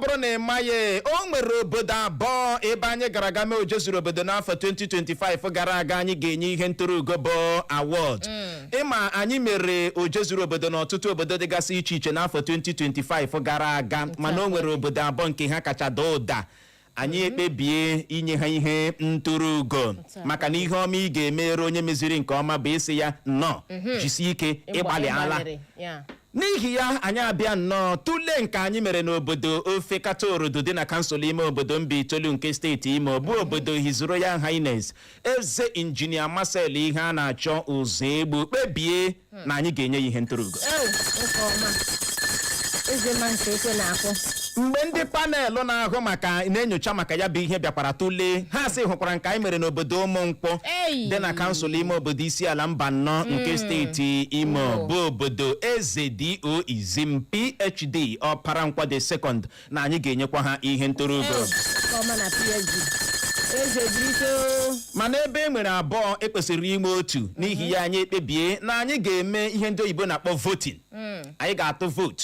bụrụ na ịmaghị o nwere obodo abụọ ebe anyị gara aga mee ojezuru obodo n'afọ 2025 gara aga anyị ga-enye ihe ntụrụugo bụ award ịma anyị mere ojezuru obodo n'ọtụtụ obodo dịgasị iche iche n'afọ 2025 gara aga mana o nwere obodo abụọ nke ha kacha daa ụda anyị ekpebie inye ha ihe ntụrụugo maka na ihe ọma ị ga-emere onye meziri nke ọma bụ isi ya nnọọ jisie ike ịgbalịala n'ihi ya anyị abịa nnọọ tụlee nke anyị mere n'obodo ofe kata orodo dị na kansụl ime obodo Mbaitolu nke steeti Imo bụ obodo His Royal Highness eze injinia Marcel ihe a na-achọ ụzọ egbu kpebie na anyị ga-enye ya ihe ntụrụugo mgbe ndị panelụ na-ahụ maka na-enyocha maka ya bụ ihe bịakwara tụlee ha sị hụkwara nke anyị mere n'obodo Ụmụnkwọ dị na kansụl ime obodo isi ala mba nnọọ nke steeti Imo bụ obodo eze D.O. Izim PhD ọpara nkwade sekọnd na anyị ga-enyekwa ha ihe ntụrụugo mana ebe e nwere abụọ ekwesịrị ime otu n'ihi ya anyị ekpebie na anyị ga-eme ihe ndị oyibo na-akpọ voting anyị ga-atụ vote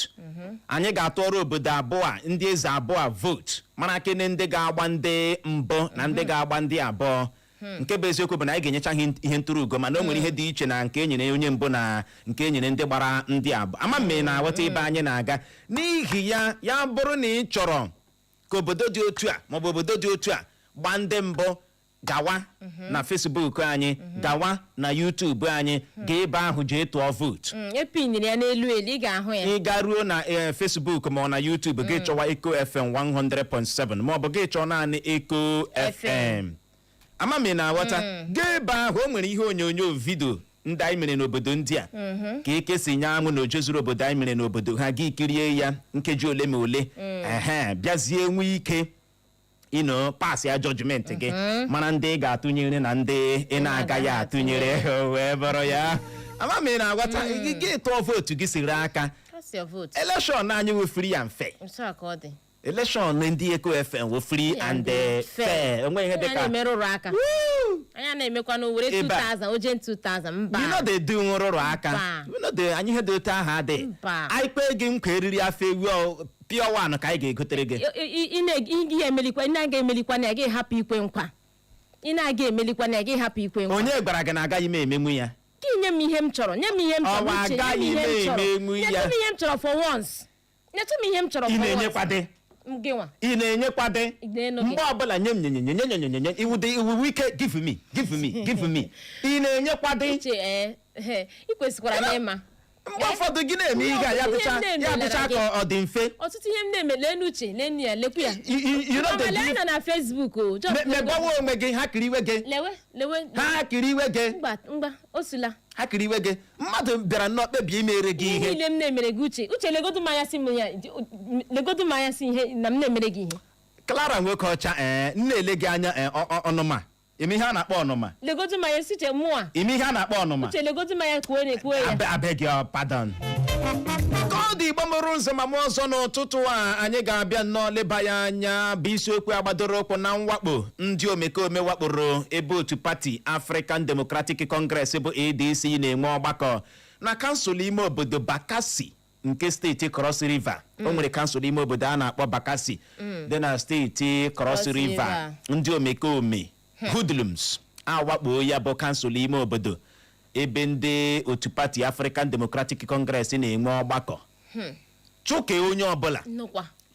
anyị ga-atụ ọrụ obodo abụọ ndị eze abụọ vote mara kene ndị ga-agba ndị mbụ na ndị ga-agba ndị abụọ nke bụ eziokwu bụ na anyị ga-enyecha ihe ntụrụugo mana o nwere ihe dị iche na nke e nyere onye mbụ na nke e nyere ndị gbara ndị abụọ ama mme na-aghọta ebe anyị na-aga n'ihi ya ya bụrụ na ị chọrọ ka obodo dị otu a maọbụ obodo dị otu a gba ndị mbụ gawa na Facebook anyị gawa na YouTube anyị gaa ebe ahụ jee tụọ vote epiniri ya n'elu ị ga-ahụ ya ị garuo na Facebook ma ọ na YouTube gị chọwa Eko FM 100.7 ma ọ bụ gị chọọ naanị Eko FM ama m na aghọta gaa ebe ahụ o nwere ihe onyonyo vidio ndị anyị mere n'obodo ndị a ka eke si nye anwụ na ojezuru obodo anyị mere n'obodo ha gị kirie ya nkeji ole ma ole bịazie nwee ike pass ya judgment gị mana ndị ị ga-atụnyere na ndị ị na-agaghị atụnyere wee bụrụ ya ama m na aghọta gị tụọ vootu gị siri aka election anyị wụ free and fair election ndị Eko FM wụ free and fair enweghị ihe dịka anya na-emekwa n'owere 2000 oje 2000 mba you know they do nrụrụ aka you know they anyị ihe dị otu aha dị anyị kpee gị nkwa eriri afọ ewu pure one ka anyị ga-egotere gị ị na-emelikwa ị na-aga emelikwa na gị hapụ ikwe nkwa ị na-aga emelikwa na gị hapụ ikwe nkwa onye gwara gị na agaghị m emenwu ya gị nye m ihe m chọrọ nye m ihe m chọrọ uche nye m ihe m chọrọ for once nyetụ m ihe m chọrọ for once ị na-enyekwade ị na-enyekwade mgbe ọbụla nye m nyenyenyenyenyenyenye iwu ike give me ị na-enyekwade ị kwesịkwara n'ịma mgbe ụfọdụ gị na-eme ihe ya dịcha ka ọ dị mfe ọtụtụ ihe m na-eme lee uche lee ya lekwu ya nọ na Facebook megbawa onwe gị ha kiri iwe gị ha kiri iwe gị mgba osula ha kiri iwe gị mmadụ bịara nnọọ kpebie imere gị ihe niile m na-emere gị uche legodu m anya si ihe na m na-emere gị ihe Clara nwoke ọcha na-ele gị anya ọnụma ime ihe a na-akpọ ọnụma legodu m anya siche mụa ime ihe a na-akpọ ọnụma uche legodu m anya kwuo ya abeg your pardon ka ọ dị Igbo mụrụ nze ma m ọzọ n'ụtụtụ a anyị ga-abịa nnọọ leba ya anya bụ isiokwu agbadoro ụkwụ na mwakpo ndị omekome wakporo ebe otu pati African Democratic Congress bụ ADC na-enwe ọgbakọ na kansụl ime obodo Bakassi nke steeti Cross River o nwere kansụl ime obodo a na-akpọ Bakassi dị na steeti Cross River ndị omekome hoodlums awakpo ya bụ kansụl ime obodo ebe ndị otu pati African Democratic Congress na-enwe ọgbakọ chukee onye ọbụla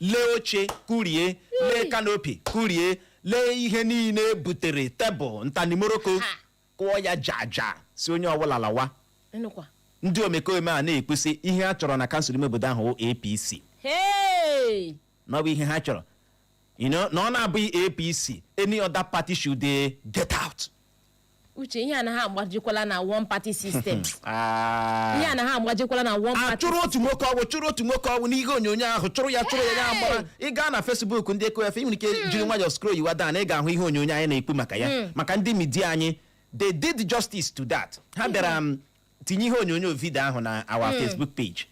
lee oche kurie lee kanopi kurie lee ihe niile butere tebụl ntanimoroko kụọ ya jaja si onye ọbụla lawa ndị omekome a na-ekwusị ihe ha chọrọ na kansụl ime obodo ahụ APC na ọ bụ ihe ha chọrọ na ọ na-abụghị APC any other party should get out uche ihe anaghị agbajikwala na one party system ihe anaghị agbajikwala na one party chụrụ otu nwoke ọgwụ n'ihe onyonyo ahụ chụrụ ya gbara ị gaa na Facebook ndị Eko FM nwere ike jiri nwayọọ scroll yiwa dan ị ga-ahụ ihe onyonyo anyị na-ekwu maka ya maka ndị midia anyị they did justice to that ha bịara tinye ihe onyonyo vidio ahụ na our Facebook page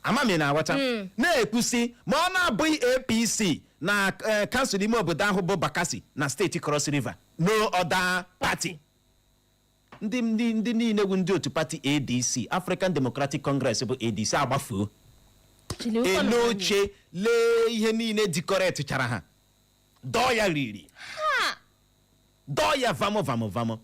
amami na-aghọta na-ekwusi ma ọ na-abụghị APC na kansụl ime obodo ahụ bụ Bakassi na steeti Cross River no other party ndị niile bụ ndị otu pati ADC African Democratic Congress bụ ADC agbafuo ele oche lee ihe niile dịkọrọ etichara ha dọọ ya riri dọọ ya vamo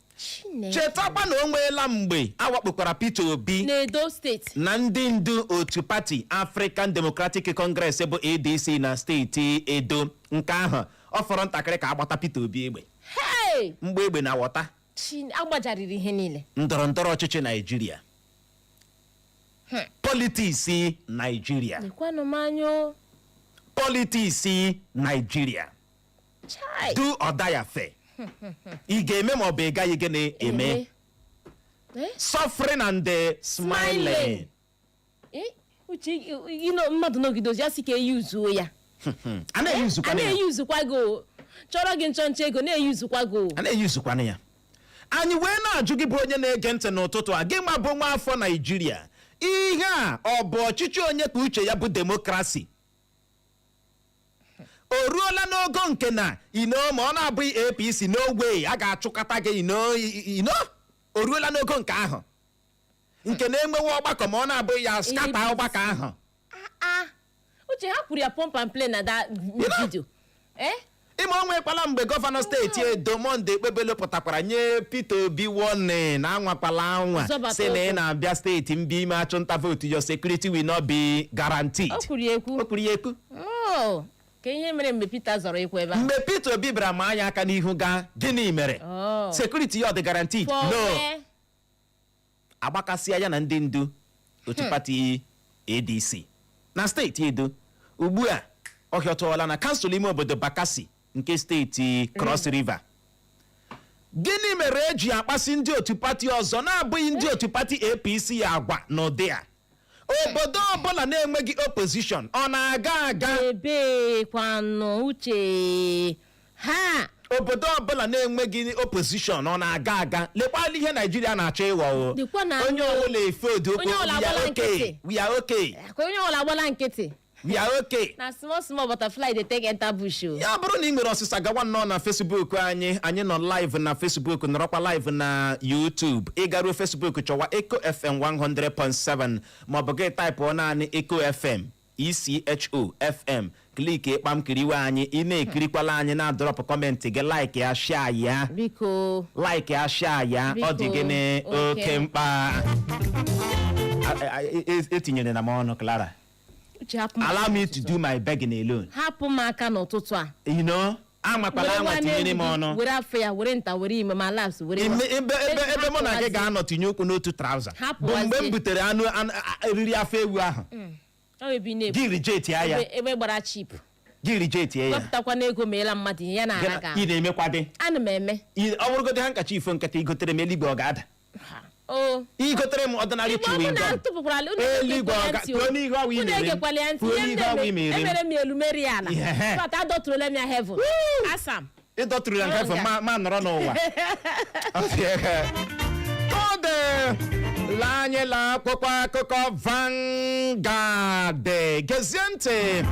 chetakwa na o nweela mgbe awakpokwara Peter Obi n'Edo steeti na ndị ndu otu pati African Democratic Congress bụ ADC na steeti Edo. Nke ahụ ọ fọrọ ntakịrị ka agbata Peter Obi egbe mgbe egbe na wọta agbajariri ihe niile. ndọrọ ndọrọ ọchịchị Naijiria, politiks Naijiria, politiks Naijiria, do or die affair. Ị ga-eme ma ọ bụ ị gaghị gịnị eme. Suffering and smiling. Uche, mmadụ nọgidozi ya si ka eyuzuo ya. A na-eyuzukwa go. Chọrọ gị nchọnchọ ego na-eyuzukwa go. A na-eyuzukwana ya. Anyị wee na-ajụ gị bụ onye na-ege ntị n'ụtụtụ a, gị ma bụ nwa afọ Naijiria, ihe a ọ bụ ọchịchị onye ka uche ya bụ demokrasi? O ruola n'ogo nke na ma ọ na-abụghị APC n'ogwe a ga-achụkata gị o ruola n'ogo nke ahụ nke na-enwewe ọgbakọ ma ọ na-abụghị ya skata ọgbakọ ahụ. Uche ha kwuru ya pump and play na that video. Ime o nwekwala mgbe gọvanọ steeti Edo Monde Ekpebele pụtakwara nye Peter Obi warning na anwakwala anwa si na ị na-abịa steeti mbi ime achụnta vote, your security will not be guaranteed. O kwuru ya ekwu. Ka ihe mere mgbe Peter zọrọ ekwu ebe a? Mgbe Peter Obi bịara ma anya aka n'ihu gaa, gịnị mere? Security ya ọ dị guaranteed? No. Agbakasịa ya na ndị ndu otu pati ADC na steeti Edo. Ugbu a ọ hịọtụọla na kansụl ime obodo Bakassi nke steeti Cross River. Gịnị mere eji akpasi ndị otu pati ọzọ na-abụghị ndị otu pati APC agwa n'ụdị a? Obodo ọbụla na-enweghị opposition ọ na-aga aga? Ebe kwanụ Uche ha obodo ọbụla na-enweghị opposition ọ na-aga aga? Lekwala ihe Naijiria na-achọ ịghọ onye ọbụla efe odoko we are okay. Onye ọbụla agbala nkịtị. We are okay. Na small butterfly dey take enter bush. Ya bụrụ na ị nwere ọsịsa gawa nnọọ na Facebook anyị nọ live na Facebook, nọrọkwa live na YouTube. Ị garuo Facebook chọwa Echo FM 100.7 maọbụ gị taịpụ naanị Echo FM ISIOKWU FM, kliki ịkpam kiriwe anyị. Ị na-ekirikwala anyị na-adọrọpụ kọmentị gị, like ya, share ya, biko like ya, share ya, ọ dị gịnị oke mkpa. Etinyere na m ọnụ Clara. Allow me to do my begging alone. Hapụ m aka n'ụtụtụ a. Amakwala anwa tinyere m ọnụ. Were afọ ya, were nta, were ime ma laps, were ebe mụ na gị ga-anọ tinye ụkwụ n'otu trouser. Bụ mgbe m butere anụ eriri afọ ewu ahụ. Gị reject ya. Ebe gbara chip. Gị reject ya. Wepụtakwa n'ego meela mmadụ ya na-ara ga. Ị na-emekwa dị. Ana m eme. Ọ bụrụgodị ha nkacha ifo nketa igotere m eluigwe ọ ga-ada. Igotere m ọdịnarị chewing gum. Eluigwe ọ ga-pụọ n'ihe ọwa ị na-eme. Emere m elu meri ala. But adọtụrụla m ya heaven. Asam. Ị dọtụrụla m heaven ma nọrọ n'ụwa. Ọ dị la anyị la akwụkwọ akụkọ Vanguard. Gezie ntị.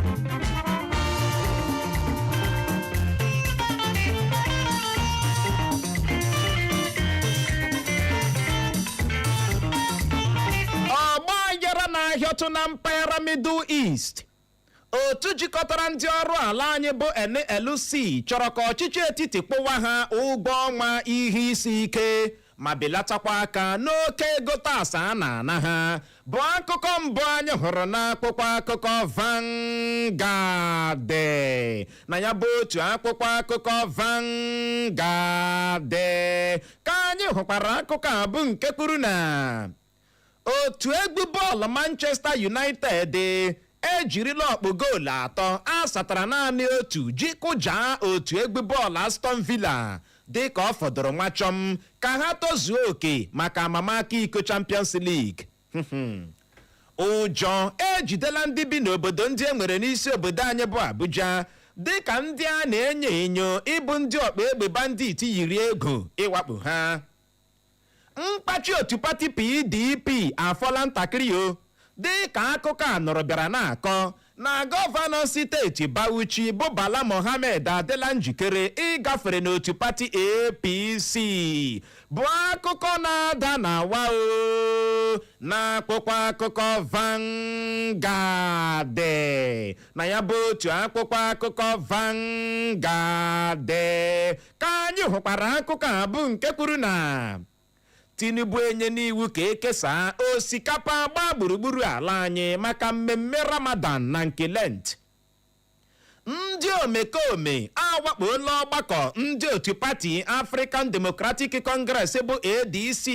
Ahịọtụ na mpaghara Middle East, otu jikọtara ndị ọrụ ala anyị bụ NLC chọrọ ka ọchịchị etiti kpụwa ha ụgwọ ọnwa ihe isi ike ma belatakwa aka n'oke ego taasị a na-ana ha, bụ akụkọ mbụ anyị hụrụ n'akwụkwọ akụkọ Vanguard. Na ya bụ otu akwụkwọ akụkọ Vanguard ka anyị hụkwara akụkọ a bụ nke kwuru na otu egwu bọọlụ Manchester United ejirila ọkpụ goolu 3 asatara naanị otu ji kụjaa otu egwu bọọlụ Aston Villa dị ka ọ fọdụrụ nwachọm ka ha tozuo oke maka amamaka iko Champions League. Ụjọ ejidela ndị bi n'obodo ndị e nwere n'isi obodo anyị bụ Abuja dị ka ndị a na-enyo enyo ịbụ ndị ọkpa egbe bandit yiri ego ịwakpo ha. Mkpachi otu pati PDP afọla ntakịrị dị ka akụkọ a nọrọ bịara na-akọ na gọvanọ steeti Bauchi bụ Bala Mohammed adịla njikere ịgafere n'otu pati APC bụ akụkọ na-ada n'awa na-akpụkpọ akụkọ Vanguard na ya bụ otu akpụkpọ akụkọ Vanguard ka anyị hụkwara akụkọ a bụ nke kwuru na Tinubu enye n'iwu ka ekesa osikapa gbaa gburugburu ala anyị maka mmemme Ramadan na nke Lent. Ndị omekome awakpola ọgbakọ ndị otu pati African Democratic Congress bụ ADC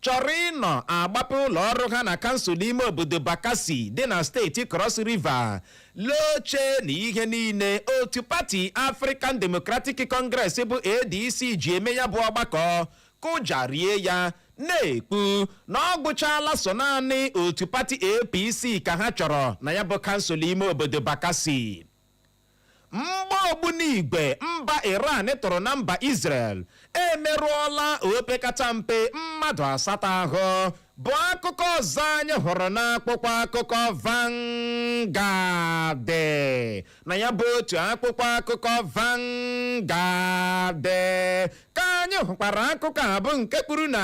chọrọ ịnọ agbapụ ụlọ ọrụ ha na kansụl ime obodo Bakassi dị na steeti Cross River loche na ihe niile otu pati African Democratic Congress bụ ADC ji eme ya bụ ọgbakọ kụjarie ya na-ekwu na ọ gwụchala so naanị otu pati APC ka ha chọrọ na ya bụ kansụl ime obodo Bakassi. Mgba ogbunigwe mba Iran tụrụ na mba Israel emerụọla opekata mpe mmadụ 8 ahụ bụ akụkọ ọzọ anyị hụrụ n'akpụkpọ akụkọ Vanguard na ya bụ otu akpụkpọ akụkọ Vanguard ka anyị hụkwara akụkọ a bụ nke kwuru na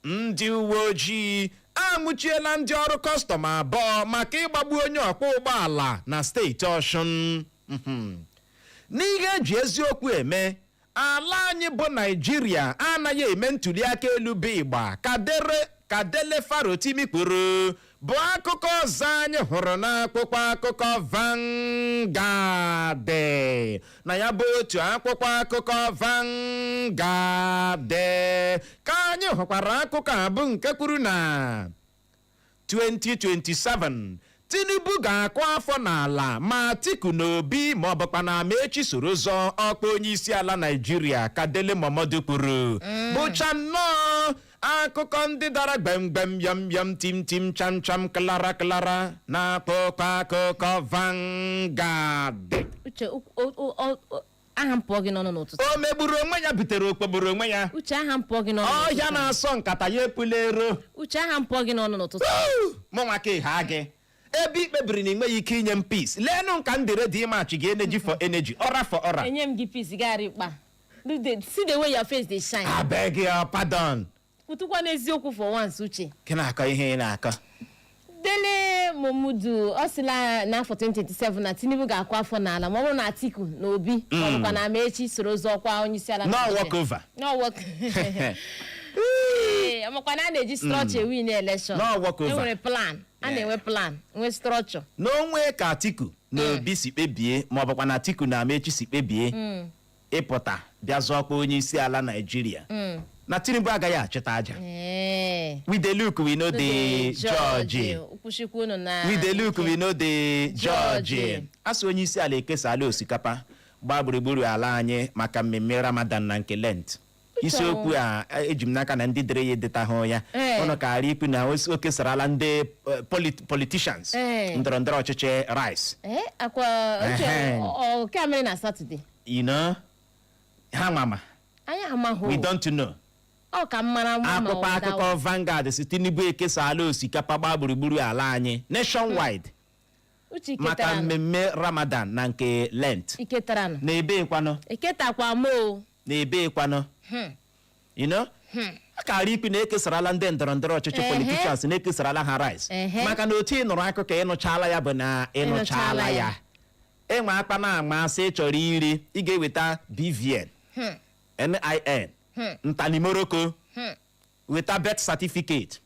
ndị uwe ojii anwụchiela ndị ọrụ kọstọm 2 maka ịgbagbu onye ọkwọ ụgbọala na steeti Ọshụn. N'ihe eji eziokwu eme, ala anyị bụ Naịjirịa anaghị eme ntụliaka elu bụ ịgba ka Dele Farotimi kwuru bụ akụkọ ọzọ anyị hụrụ n'akpụkpọ akụkọ Vanguard na ya bụ otu akpụkpọ akụkọ Vanguard ka anyị hụkwara akụkọ a bụ nke kwuru na 2027 Tinubu ga-akụ afọ n'ala ma Atiku na Obi ma ọ bụkwa na Amechi soro zọọ ọkwa onye isi ala Naịjirịa ka Dele Momodu kwuru bụcha nnọọ akụkọ ndị dara gbemgbem yam yam tim tim cham cham klara klara na akpụkpọ akụkọ Vanguard. Uche aha mpụọ gị n'ọnụ n'ụtụtụ. O megburu onwe ya butere okpogburu onwe ya. Uche aha mpụọ gị n'ọnụ n'ụtụtụ. Ọhịa na-asọ nkata ya epula ero. Uche aha mpụọ gị n'ọnụ n'ụtụtụ. Mụ nwa ka ịha gị. Ebe ikpebiri na enweghị ike inye m peace. Leenụ nka m dere dị ịmachi gị energy for energy, ọra for ọra. Enye m gị peace gari kpa. See the way your face dey shine. I beg your pardon. Kwutukwa n'eziokwu for once Uche. Ka na-akọ ihe ị na-akọ. Dele Momodu ọ sịla n'afọ 2027 na Tinubu ga-akụ afọ n'ala ma ọ bụrụ na Atiku na Obi ọ bụkwa na Amechi soro zọkwa onye isi ala. No walk over. No walk. Amakwa na a na-eji structure win election. No walk over. Enwere plan. A na-enwe plan, nwee structure. N'onwe ka Atiku na Obi si kpebie ma ọ bụkwa na Atiku na Amechi si kpebie ịpụta bịa zọkwa onye isi ala Naịjirịa. Na Tinubu agaghị achịta aja. We dey look, we know the judge. We dey look, we know the judge. Asị onye isi ala ekesala osikapa gbaa gburugburu ala anyị maka mmemme Ramadan na nke Lent. Isiokwu a eji m n'aka na ndị dere ya edetahụ ya. Ọnụ karịa ikwu na o kesarala ndị politicians ndọrọndọrọ ọchịchị rice. Akwa nke mere na Saturday. You know, ha mama. Anyị amaghị. We don't know. Ọ ka mara mma ma akụkọ akụkọ Vanguard si Tinubu ekesala osikapa gbaa gburugburu ala anyị nationwide maka mmemme Ramadan na nke Lent. Iketarana. Na-ebe ekwanụ. Iketakwa mo. Na-ebe ekwanụ. You know? Akara ikwu na ekesarala ndị ndọrọndọrọ ọchịchị politicians na ekesarala ha rice. Maka na otu ị nụrụ akụkọ ịnụchala ya bụ na ịnụchala ya. Enwe akpa na agba asị chọrọ iri ị ga-eweta BVN, NIN, ntanimoroko, weta birth certificate,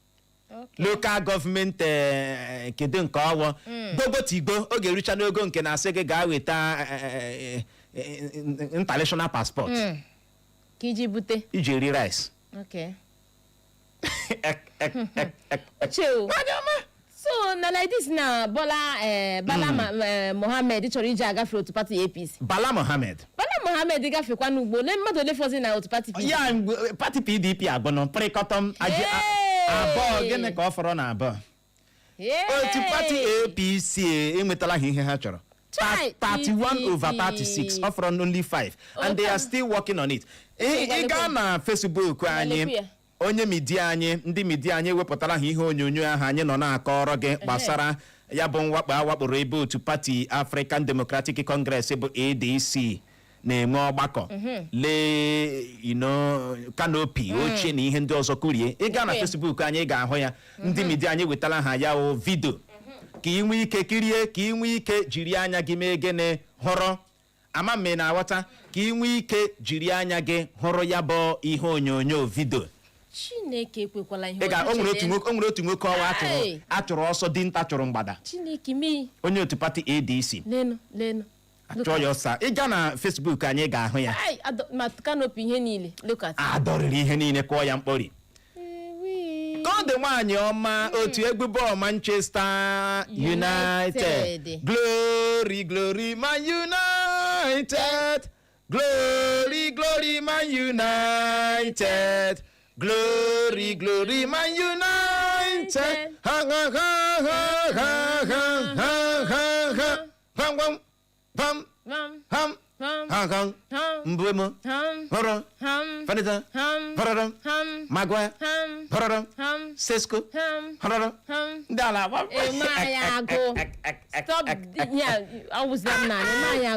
local government kedu nke ọwọ gbogotigbo oge erucha n'ogo nke na-asị gị gaa weta international passport ka iji bute iji eri rice. Okay. So na like this na Bala Mohammed chọrọ iji agafe otu pati APC. Bala Mohammed gafekwa n'ugbo le mmadụ ole fọzi na otu pati PDP. Ya pati PDP agụnọ prịkọtọm abụọ gịnị ka ọ fọrọ na abụọ. Otu pati APC enwetala ha ihe ha chọrọ. 31/36 ọ fọrọ only 5 and they are still working on it. Ị gaa na Facebook anyị onye midia anyị ndị midia anyị ewepụtara ha ihe onyonyo ahụ anyị nọ na-akọrọ gị gbasara ya bụ mwakpo awakporo ebe otu pati African Democratic Congress bụ ADC na-enwe ọgbakọ lee kanopi oche na ihe ndị ọzọ kurie ị gaa na Facebook anyị ga-ahụ ya ndị midia anyị wetara ha ya o vidio ka ị nwee ike kirie ka ị nwee ike jiri anya gị mee gịnị hụrụ ama mme na-aghọta ka ị nwee ike jiri anya gị hụrụ ya bụ ihe onyonyo vidio Chineke ekwekwala ihe o nwere otu nwoke ọwa achụrụ ọsọ dinta chụrụ mgbada Chineke mee onye otu pati ADC lenu achọ ya ọsa ị gaa na Facebook anyị ga-ahụ ya ma kanopi ihe niile adọrịrị ihe niile kụọ ya mkpọri ka ọ dị nwaanyị ọma otu egwu bọọlụ Manchester United glory glory Man United glory glory Man United glory glory Man United ha ha ha ha ha ha ha ha pam pam pam ham mbwemo horo fanita horo magwa horo sesko horo dala stop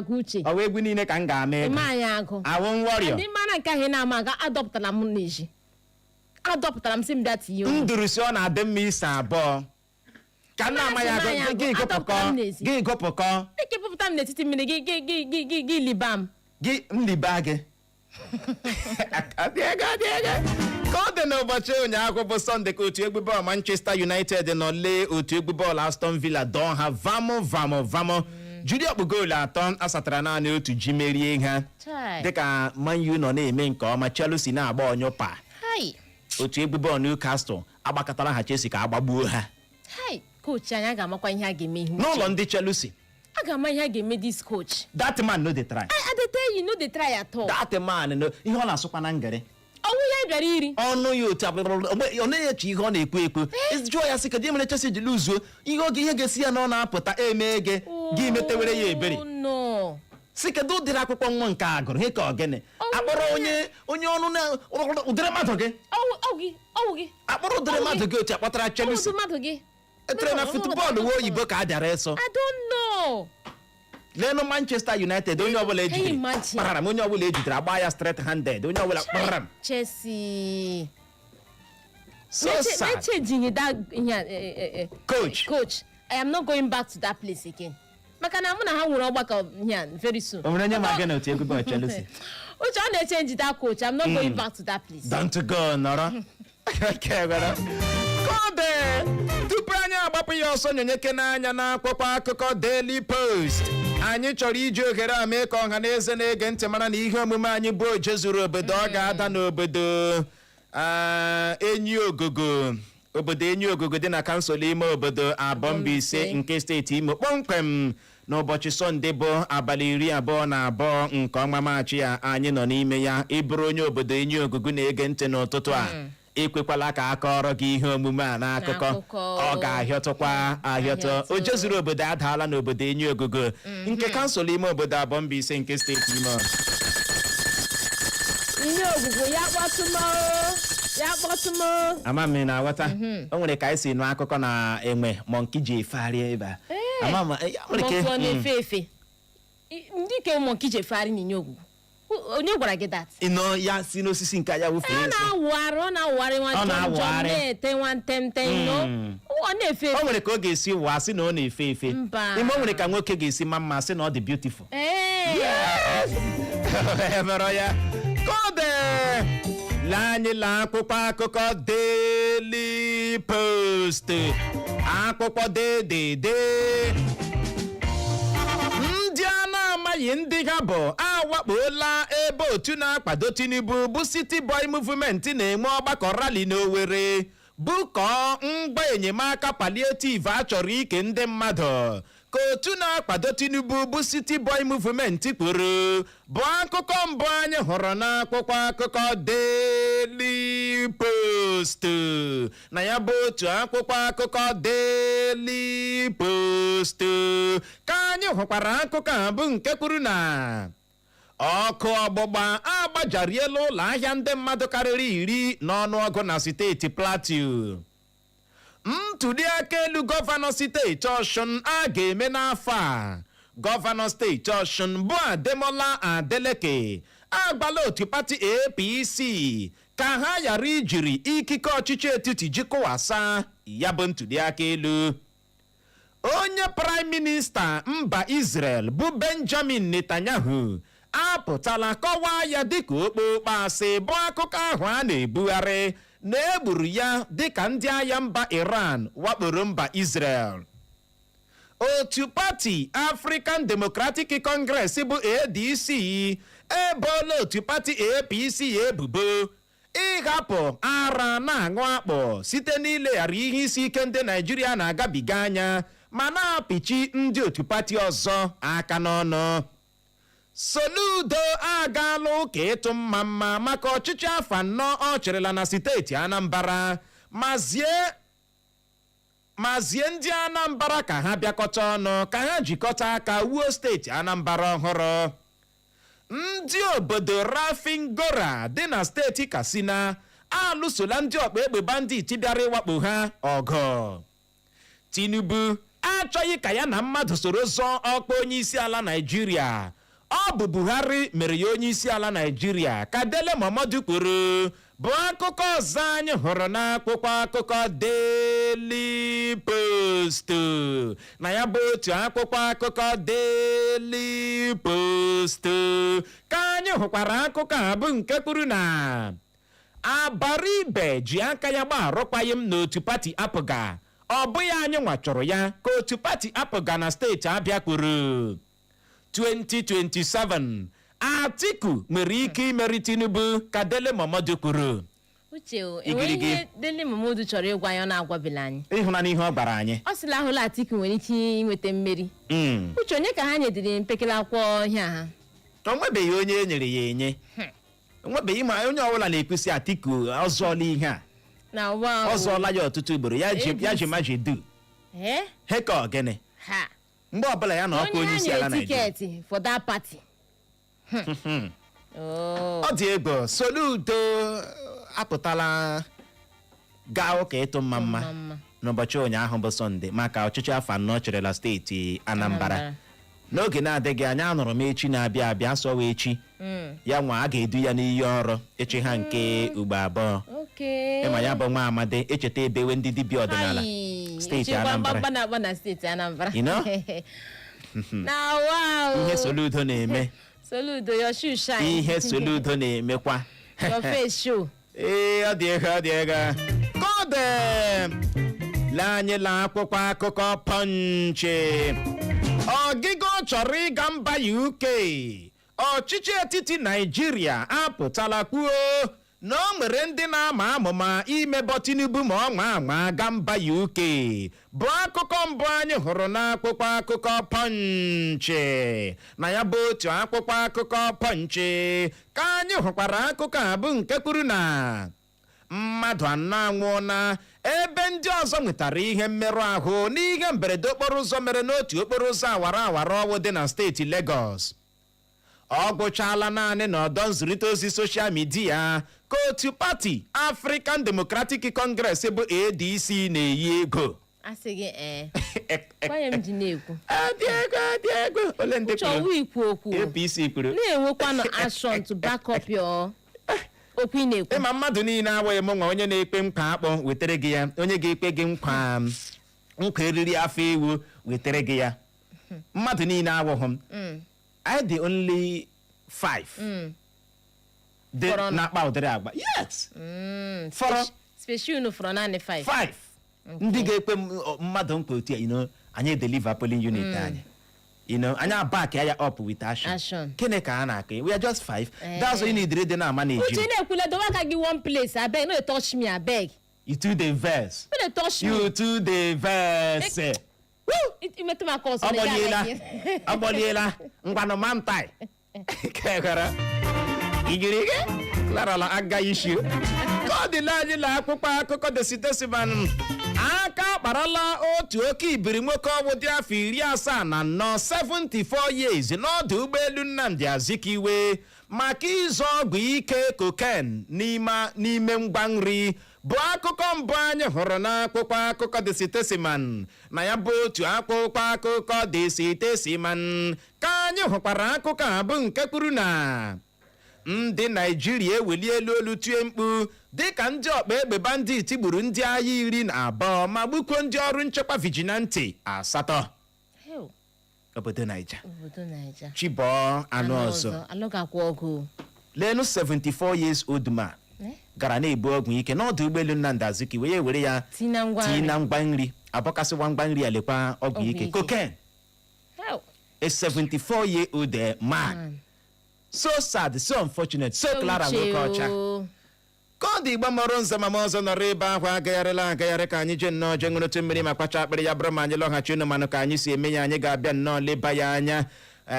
uche ọ wee egwu niile ka m ga-ama awụ warrior ndị mana nke ahụ na-ama aga adọpụtara m n'eji adọpụtara m sị m bịa tinye ndurusi ọ na-adị mma ise abụọ ka nna ama ya gị gụpụkọ ekepụpụta m n'etiti mmiri gị liba m gị mliba gị ka ọ dị n'ụbọchị ụnyaahụ bụ Sọnde ka otu egwu bọọlụ Manchester United nọ lee otu egwu bọọlụ Aston Villa dọọ ha vamo jiri ọkpụ goolu atọ asatara naanị otu ji merie ha dịka Man U nọ na-eme nke ọma Chelsea na-agba ọnyụpa otu egwu bọọlụ Newcastle agbakọtara ha Chelsea ka agbagbuo ha coach anyị ga-amakwa ihe a ga-eme ihe n'ụlọ ndị Chelsea a ga-ama ihe a ga-eme this coach that man no dey try I dey tell you no dey try at all that man no ihe ọ na-asụkwa na ngere ọnwụ ya bịara iri ọnụ ya otu ọ na-eche ihe ọ na-ekwu jụọ ya sị ka di mere Chelsea ji luzuo ihe ga-esi ya na ọ na-apụta eme gị metewere ya ebere si kedu ụdịrị akwụkwọ nwa nke a gụrụ ihe ka ọgịnị akpọrọ onye ọnụ na ụdịrị mmadụ gị akpọrọ ụdịrị mmadụ gị otu akpọtara Chelsea etere na futbọọlụ nwa oyibo ka a bịara ịsụ I don't know leenụ Manchester United onye ọbụla ejidere kparara m onye ọbụla ejidere agba ya straight handed onye ọbụla kparara m Chelsea so sad coach I am not going back to that place again maka na mụ na ha nwere ọgbakọ very soon o nwere onye ma gị na otu egwu bọọlụ Chelsea uche ọ na-echenji that coach I'm not going back to that place don't go nọrọ kọde tupu anyị agbapụ ya ọsọ nyenyeke n'anya n'akwụkwọ akụkọ Daily Post anyị chọrọ iji ohere a mee ka ọha na eze na-ege ntị mara na ihe omume anyị bụ oje zuru obodo ọ ga-ada n'obodo obodo Enyi Ogogo dị na kansụl ime obodo Mbaise nke steeti Imo kpọmkwem n'ụbọchị Sọnde bụ abalị 22 nke ọnwa Maachị ya anyị nọ n'ime ya ịbụrụ onye obodo Enyi Ogogo na-ege ntị n'ụtụtụ a ekwekwala ka aka ọrọ gị ihe omume a n'akụkọ ọ ga-ahịọtụkwa ahịọtụ oje zuru obodo adaala n'obodo Enyi Ogogo nke kansụl ime obodo Mbaise nke steeti Imo Enyi Ogogo ya kpọtụmo ama m na-aghọta o nwere ka anyị si nụ akụkọ na enwe monkey ji efegharị ebe a na-efe efe ndị ke monkey ji efegharị n'Enyi Ogogo onye gwara gị that ịnọ ya si n'osisi nke ya wufee ọ na-awụgharị nwa na-ete nwa ntemte ọ na-efe efe o nwere ka ọ ga-esi wụa sị na ọ na-efe efe ime o nwere ka nwoke ga-esi ma mma sị na ọ dị beautiful emere ya kode lee anyị la akwụkwọ akụkọ Daily Post akwụkwọ dede ndị a na-amaghị ndị ha bụ awakpola ebe otu na-akwado Tinubu bụ City Boy Movement na-enwe ọgbakọ rally n'Owerri bụkọ ngwa enyemaka palliative a chọrọ ike ndị mmadụ ka otu na-akwado Tinubu bụ City Boy Movement kwuru bụ akụkọ mbụ anyị hụrụ n'akwụkwọ akụkọ Daily Post na ya bụ otu akwụkwọ akụkọ Daily Post ka anyị hụkwara akụkọ a bụ nke kwuru na ọkụ ọgbụgba agbajariela ụlọ ahịa ndị mmadụ karịrị 10 n'ọnụọgụ na steeti Plateau ntụliaka elu gọvanọ steeti Ọshụn a ga-eme n'afọ a. Gọvanọ steeti Ọshụn bụ Ademola Adeleke agbala otu pati APC ka ha ghara ijiri ikike ọchịchị etiti jikọwasa ya bụ ntụliaka elu. Onye praịm minista mba Israel bụ Benjamin Netanyahu apụtala kọwaa ya dịka okpokpo asị bụ akụkọ ahụ a na-ebugharị na egburu ya dịka ndị agha mba Iran wakporo mba Israel. Otu pati African Democratic Congress bụ ADC ebola otu pati APC ebubo ịhapụ ara na-aṅụ akpọ site n'ileghara ihe isi ike ndị Naịjirịa na-agabiga anya ma na-apịchi ndị otu pati ọzọ aka n'ọnụ. Soludo agaala ụka ịtụ mma maka ọchịchị afọ 4 ọ chịrịla na steeti Anambra mazie ndị Anambra ka ha bịakọta ọnụ ka ha jikọta aka wuo steeti Anambra ọhụrụ. Ndị obodo Rafingora dị na steeti Katsina alụsola ndị ọkpa egbe bandit bịara ịwakpo ha ọgụ. Tinubu achọghị ka ya na mmadụ soro zọọ ọkpa onye isi ala Naịjirịa. Ọ bụ Buhari mere ya onye isi ala Naịjirịa ka Dele Momodu kwuru bụ akụkọ ọzọ anyị hụrụ n'akwụkwọ akụkọ Daily Post. Na ya bụ otu akwụkwọ akụkọ Daily Post ka anyị hụkwara akụkọ a bụ nke kwuru na Abaribe ji aka ya gba arụkwaghịm n'otu pati apụga. Ọ bụghị anyị nwa chọrọ ya ka otu pati apụga na steeti Abịa kwuru. 2027 Atiku nwere ike imeri Tinubu ka Dele Momodu kwuru. Uche enweghị ihe Dele Momodu chọrọ ịgwa ya na-agwabila anyị. Ịhụnanya ihe ọ gbara anyị. Ọ sịla ahụla Atiku nwere ike inweta mmeri. Uche onye ka ha nyedịrị mpekele akwụkwọ ihe ha? O nwebeghị onye e nyere ya enye. O nwebeghị ma onye ọbụla na-ekwusi Atiku ọzọọla ihe a. Ọzọọla ya ọtụtụ ugboro ya ji majidu. He ka ọ gịnị? Mgbe ọbụla ya na ọkwa onye isi ala Naịjirịa tiketi for that party. Ọ dị egwu. Soludo apụtala gaa ụka ịtụ mma n'ụbọchị ụnyaahụ bụ Sọnde maka ọchịchị afọ 4 chịrịla steeti Anambra. N'oge na-adịghị anya anụrụ m echi na-abịa abịa sọwa echi ya nwa a ga-edu ya n'iyi ọrụ echi ha nke ugbo abụọ. Ịma ya bụ nwa amadi echeta ebewe ndị dibịa ọdịnala steeti Anambra. Ihe Soludo na-eme. Soludo your shoe shine. Ihe Soludo na-emekwa. Your face show. Ọ dị ego. Kode lanyela akwụkwọ akụkọ Punch. Ọgịga ọ chọrọ ịga mba UK. Ọchịchị etiti Naịjirịa apụtala kwuo na o nwere ndị na-ama amụma imebọ Tinubu ma ọ nwa anwa ga mba UK. Bụ akụkọ mbụ anyị hụrụ n'akwụkwọ akụkọ Punch. Na ya bụ otu akwụkwọ akụkọ Punch ka anyị hụkwara akụkọ a bụ nke kwuru na mmadụ 4 anwụọla ebe ndị ọzọ nwetara ihe mmerụ ahụ n'ihe mberede okporo ụzọ mere n'otu okporo ụzọ awara ọwụ dị na steeti Lagos. Ọ gwụchala naanị n'ọdọ nzirịta ozi soshal midia ka otu pati African Democratic Congress bụ ADC na-eyi ego. Asịghị kwanye m ji na-ekwu. Adị ego. Ole ndị kwuru? Ikwu okwu. APC kwuru. Na-enwekwanụ action to back up your okwu ị na-ekwu. Ịma mmadụ niile awaghị m nwa onye na-ekpe nkwa akpọ wetere gị ya. Onye ga-ekpe gị nkwa eriri afọ ewu wetere gị ya. Mmadụ niile awụghị m. I the only 5. Na-akpa ụdịrị agba. Yes. Special for nani 5. 5. Ndị ga-ekpe mmadụ nkwa otu ya, anyị deliver polling unit anyị. Anya back ya up with action. Kene ka a na-akọ? We are just 5. That's why you need to na manage. Uche na-ekwule do waka gị one place abeg, no touch me abeg. You too the verse. No touch me. You too the verse. Imetụ maka ọsọ Agbaliela ngwanụ mamtai. Kekara. Igirige? Larala aga issue. Ka dị anyị la akpụkpọ akụkọ desitesiman. Aka kparala otu oke ibiri nwoke ọgwụ dị afọ 74 74 years n'ọdụ ụgbọelu Nnamdi Azikiwe maka ịzụ ọgwụ ike cocaine n'ime ngwa nri bụ akụkọ mbụ anyị hụrụ n'akwụkwọ akụkọ The Statesman na ya bụ otu akwụkwọ akụkọ The Statesman ka anyị hụkwara akụkọ a bụ nke kwuru na ndị Naijiria eweliela olu tie mkpu dịka ndị ọkpa egbe bandit gburu ndị agha 12 ma gbukwuo ndị ọrụ nchekwa vigilante 8 obodo Naija chibọọ anụ ọzọ lenu 74 years old man gara na-ebu ọgwụ ike n'ọdụ ụgbọelu Nnamdi Azikiwe were ya tii na ngwa nri abọkasịwa ngwa nri ya lekwa ọgwụ ike cocaine. A 74-year-old man. So sad, so unfortunate, so Clara Nwokocha. Ka ọ dị Igbo mụrụ nze ma ọzọ nọrọ ebe ahụ agagharị ka anyị jee nnọọ jee ṅụrụtụ mmiri ma kpacha akpịrị ya bụrụ ma anyị lọghachi unu manụ ka anyị si eme ya anyị ga-abịa nnọọ leba ya anya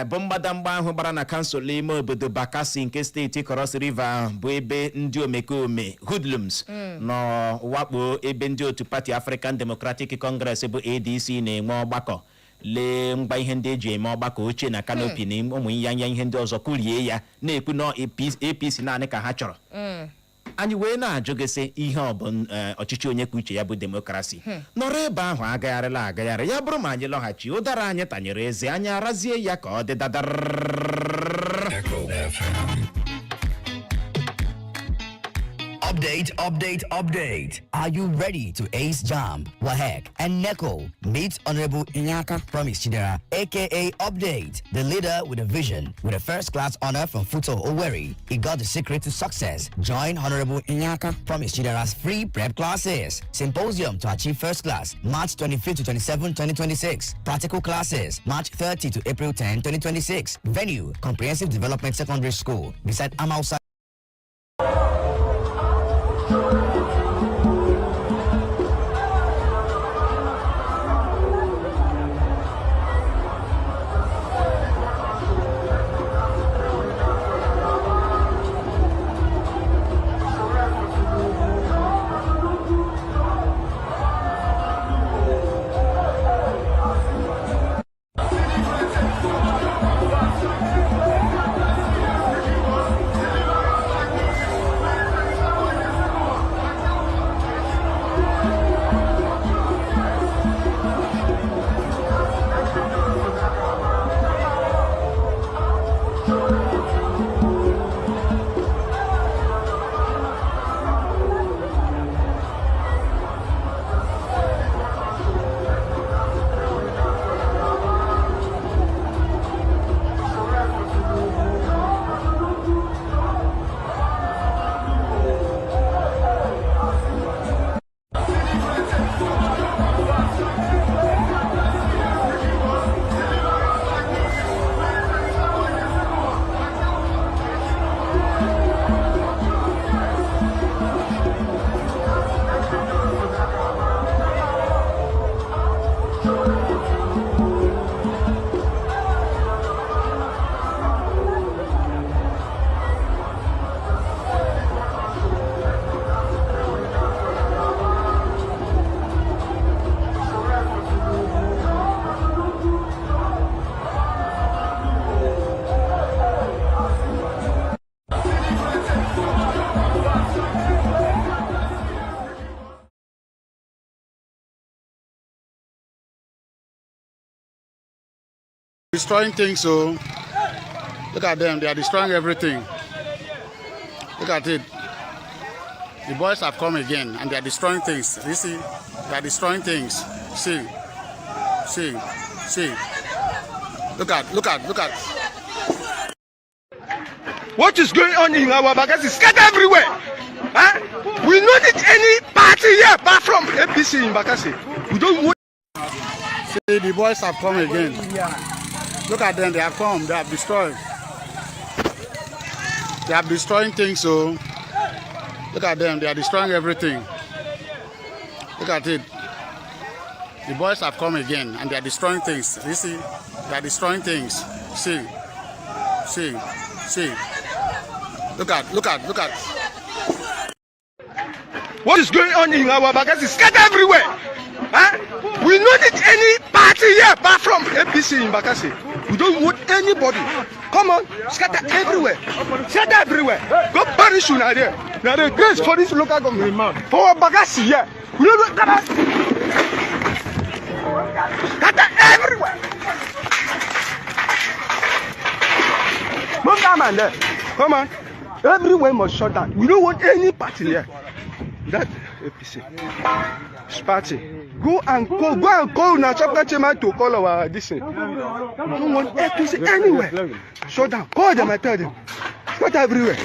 bụ mgbadamgba ahụ gbara na kansụl ime obodo Bakassi nke steeti Cross River bụ ebe ndị omekome hoodlums nọ wakpo ebe ndị otu pati African Democratic Congress bụ ADC na-enwe ọgbakọ lee mgba ihe ndị eji eme ọgbakọ ochie na kanopi na ụmụ ịnyanya ihe ndị ọzọ kurie ya na-ekwu na APC naanị ka ha chọrọ anyị wee na-ajụ gịsị ihe ọ bụ ọchịchị onye kwuo uche ya bụ demokrasi nọrọ ebe ahụ agagharị ya bụrụ ma anyị lọghachi ụdara anyị tanyere eze anyị arazie ya ka ọ dị dadar. Update. Are you ready to ace JAMB, WAHEC, and NECO? Meet Honorable Inyaka Promise Chidera, aka Update, the leader with a vision. With a first-class honor from Futo Oweri, he got the secret to success. Join Honorable Inyaka Promise Chidera's free prep classes. Symposium to achieve first class, March 25 to 27, 2026. Practical classes, March 30 to April 10, 2026. Venue, Comprehensive Development Secondary School, beside Amausa. Destroying things, so look at them, they are destroying everything. Look at it. The boys have come again and they are destroying things. You see, they are destroying things. See. Look at. What is going on in our Bakassi? Scatter everywhere. Huh? We don't need any party here apart from APC in Bakassi. We don't want. See, the boys have come again. Look at them, they have come, they have destroyed. They are destroying things, so look at them, they are destroying everything. Look at it. The boys have come again and they are destroying things. You see, they are destroying things. See. Look at. What is going on in our Bakassi? Scatter everywhere. We don't need any party here apart from APC in Bakassi. We don't want anybody. Come on, scatter everywhere. Scatter everywhere. Go punish you now there. Now the grace for this local government. For Bakassi here. We don't want that. Scatter everywhere. Come on there. Come on. Everywhere must shut down. We don't want any party here. That APC. Party. Go and call now Chapter Chairman to call our this thing. We don't want APC anywhere. Shut down. Call them and tell them. Scatter everywhere.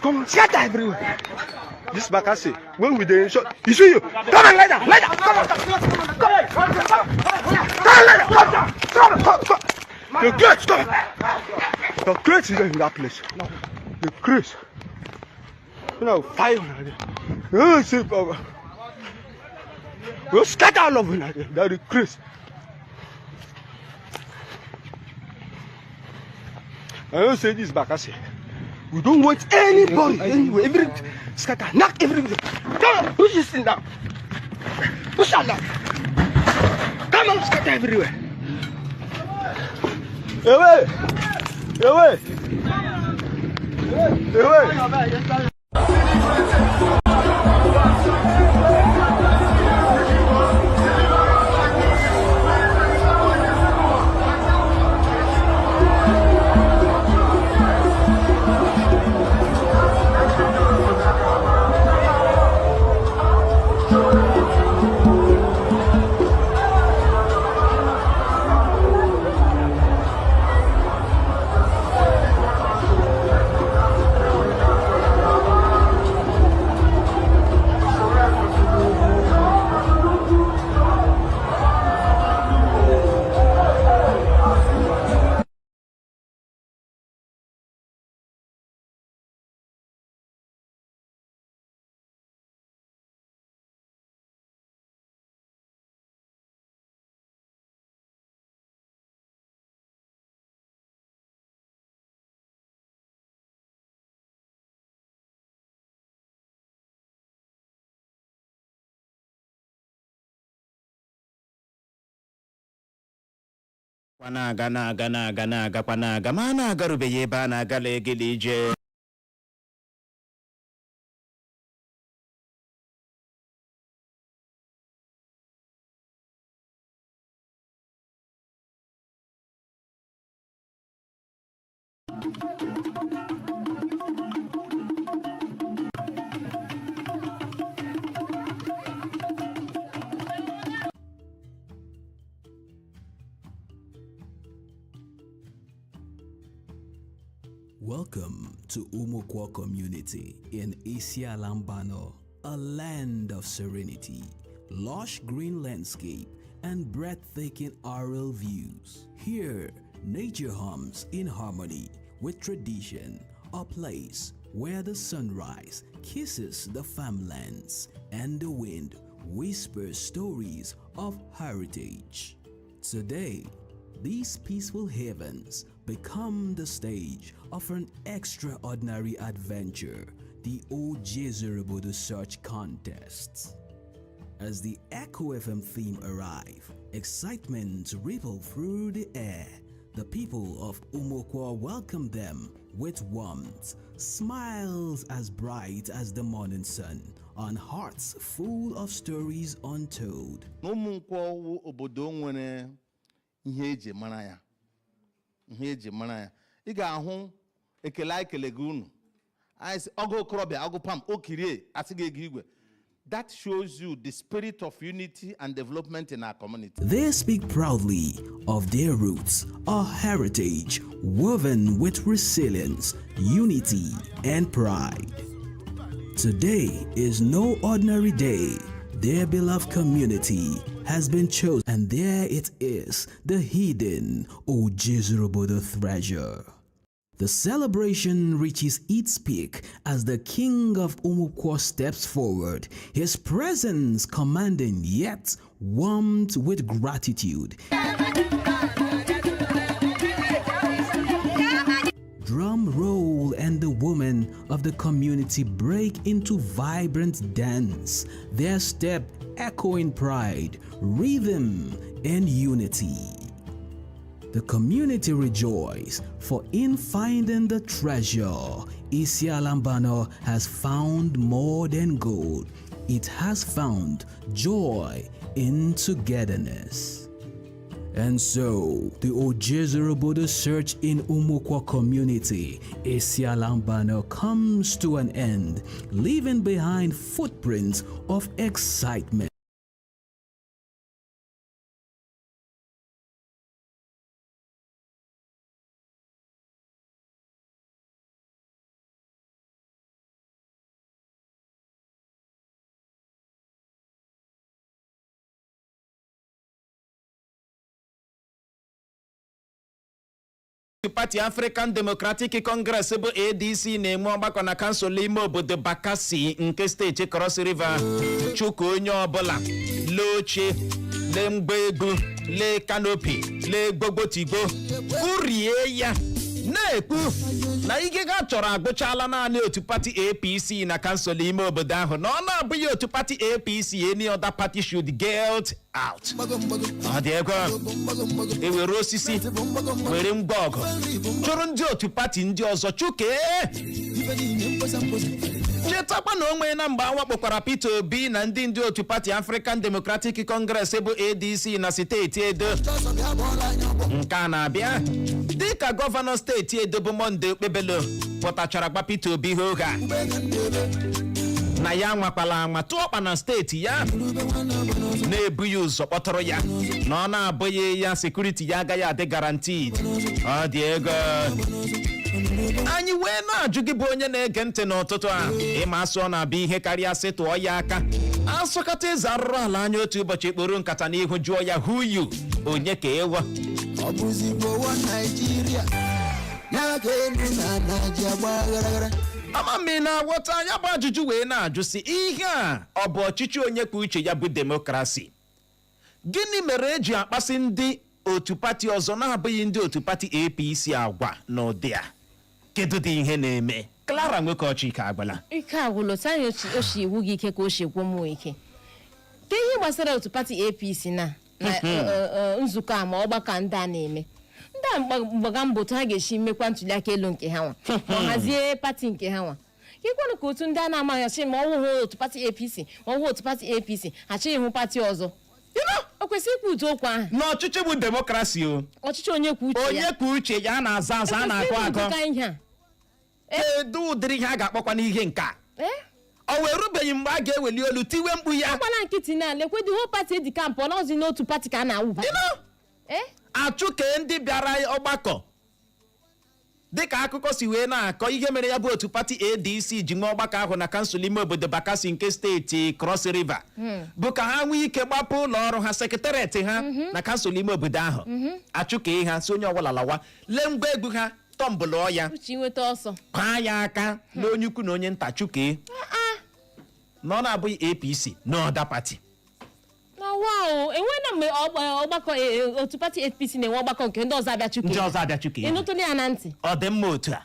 Come on, scatter everywhere. This Bakassi, when we dey shut, you see you. Come on, lie down. Come on, come on. The crates, come. The crates is in that place. The crates. You know, fire on there. You see, you scatter all over there. That is crates. I don't say this Bakassi. We don't want anybody anywhere. Every scatter, knock everything. Come on, push this thing down. Push it down. Come on, scatter everywhere. Away! Away! Away! na-agakwa na-aga ma a na-agarubeghị ebe a na-agala egele ije. Welcome to Umokwa community in Isialambano, a land of serenity, lush green landscape, and breathtaking aerial views. Here, nature hums in harmony with tradition, a place where the sunrise kisses the farmlands and the wind whispers stories of heritage. Today, these peaceful havens become the stage of an extraordinary adventure, the obodo Search Contest. As the Echo FM theme arrive, excitement ripple through the air. The people of Umokwa welcome them with warmth, smiles as bright as the morning sun, and hearts full of stories untold. Umokwa obodo nwere ihe eji mara ya. Ị ga-ahụ ekele gị unu. Ọgụ okorobịa, ọgụ pam, okirie, asị gị ego igwe. That shows you the spirit of unity and development in our community. They speak proudly of their roots, a heritage woven with resilience, unity, and pride. Today is no ordinary day. Their beloved community has been chosen, and there it is, the hidden obodo treasure. The celebration reaches its peak as the king of Umokwa steps forward, his presence commanding yet warmed with gratitude. Drum roll and the women of the community break into vibrant dance, their step echoing pride, rhythm, and unity. The community rejoice, for in finding the treasure, Isialambano has found more than gold. It has found joy in togetherness. And so, the Ojezorobodo search in Umukwa community, Isialambano, comes to an end, leaving behind footprints of excitement. Pati African Democratic Congress bụ ADC na-enwe ọgbakọ na kansụl ime obodo Bakassi nke steeti Cross River. Chukee onye ọbụla lee oche, lee mgbe lee kanopi, lee gbogbotigbo, urie ya na-ekwu na ike ga chọrọ agụchala naanị otu pati APC na kansụl ime obodo ahụ, na ọ na-abụghị otu pati APC, any other party should get out. Ọ dị ego ewere osisi were mgbe ọgụ chụrụ ndị otu pati ndị ọzọ. Chukee Chetakwa na onwe na mgbe awakpokwara Peter Obi na ndị otu pati African Democratic Congress bụ ADC na steeti Edo. Nke a na-abịa dịka gọvanọ steeti Edo bụ Monde Okpebelo pụtachara gba Peter Obi hoga na ya nwakwala anwa tụọkpa na steeti ya, na-ebughị ụzọ kpọtụrụ ya na ọ na-abụghị ya sekuriti ya agaghị adị guaranteed. Ọ dị ego anyị wee na-ajụ gị bụ onye na-ege ntị n'ụtụtụ a, ịma asụ ọ na-abịa ihe karịa sị tụọ ya aka, asụkata eze arụrụ ala anya otu ụbọchị ekporo nkata n'ihu jụọ ya who you, onye ka ịwa. Ama m na-aghọta ya bụ ajụjụ wee na-ajụ si ihe a ọ bụ ọchịchị onye kwuo uche ya bụ demokrasi? Gịnị mere eji akpasị ndị otu pati ọzọ na-abụghị ndị otu pati APC agwa n'ụdị a? Kedu dị ihe na-eme? Clara Nwoke ike agbala ike agwụlọ tanya ochi iwu gị ike ka ochi gwụ mụ ike. Ke ihe gbasara otu pati APC na nzukọ a ma ọgbakọ ndị a na-eme, ndị a mgbaga mbọ otu ha ga-esi mekwa ntuli aka elu nke ha nwa ma hazie pati nke ha nwa. Ikwenụ ka otu ndị a na-amaghị ọchị ma ọ hụ otu pati APC ma ọ hụ otu pati APC achọghị ịhụ pati ọzọ. O kwesịrị ikwu uche okwu ahụ n'ọchịchị bụ demokrasi o. Ọchịchị onye kwuo uche ya, onye kwuo uche ya na-aza aza, a na-akọ akọ. Kedu ụdịrị ihe a ga-akpọkwa n'ihe nke a? O wee rubeghị mgbe a ga-eweli olu tiwe mkpu ya. Agbala nkịtị na lekwe dị ho pati dị kampụ n'ọzi n'otu pati ka a na-awụba. Achụkee ndị bịara ọgbakọ dịka akụkọ si wee na-akọ ihe mere ya bụ otu pati ADC ji nwee ọgbakọ ahụ na kansụl ime obodo Bakassi nke steeti Cross River bụ ka ha nwee ike gbapụ ụlọ ọrụ ha, sekretariat ha na kansụl ime obodo ahụ. Achụkee ha si onye ọbụla lawa lee ngwa egwu ha tọmbụlụọ ya uche nweta ọsọ kwaa ya aka na onye ukwu na onye nta. Chukee na ọ na-abụghị APC na ọda pati. Enwe na mgbe ọgbakọ otu pati APC na-enwe ọgbakọ nke ndị ọzọ abịa Chukee. Ndị ọzọ abịa Chukee. Ịnụtụli ya na ntị. Ọ dị mma otu a.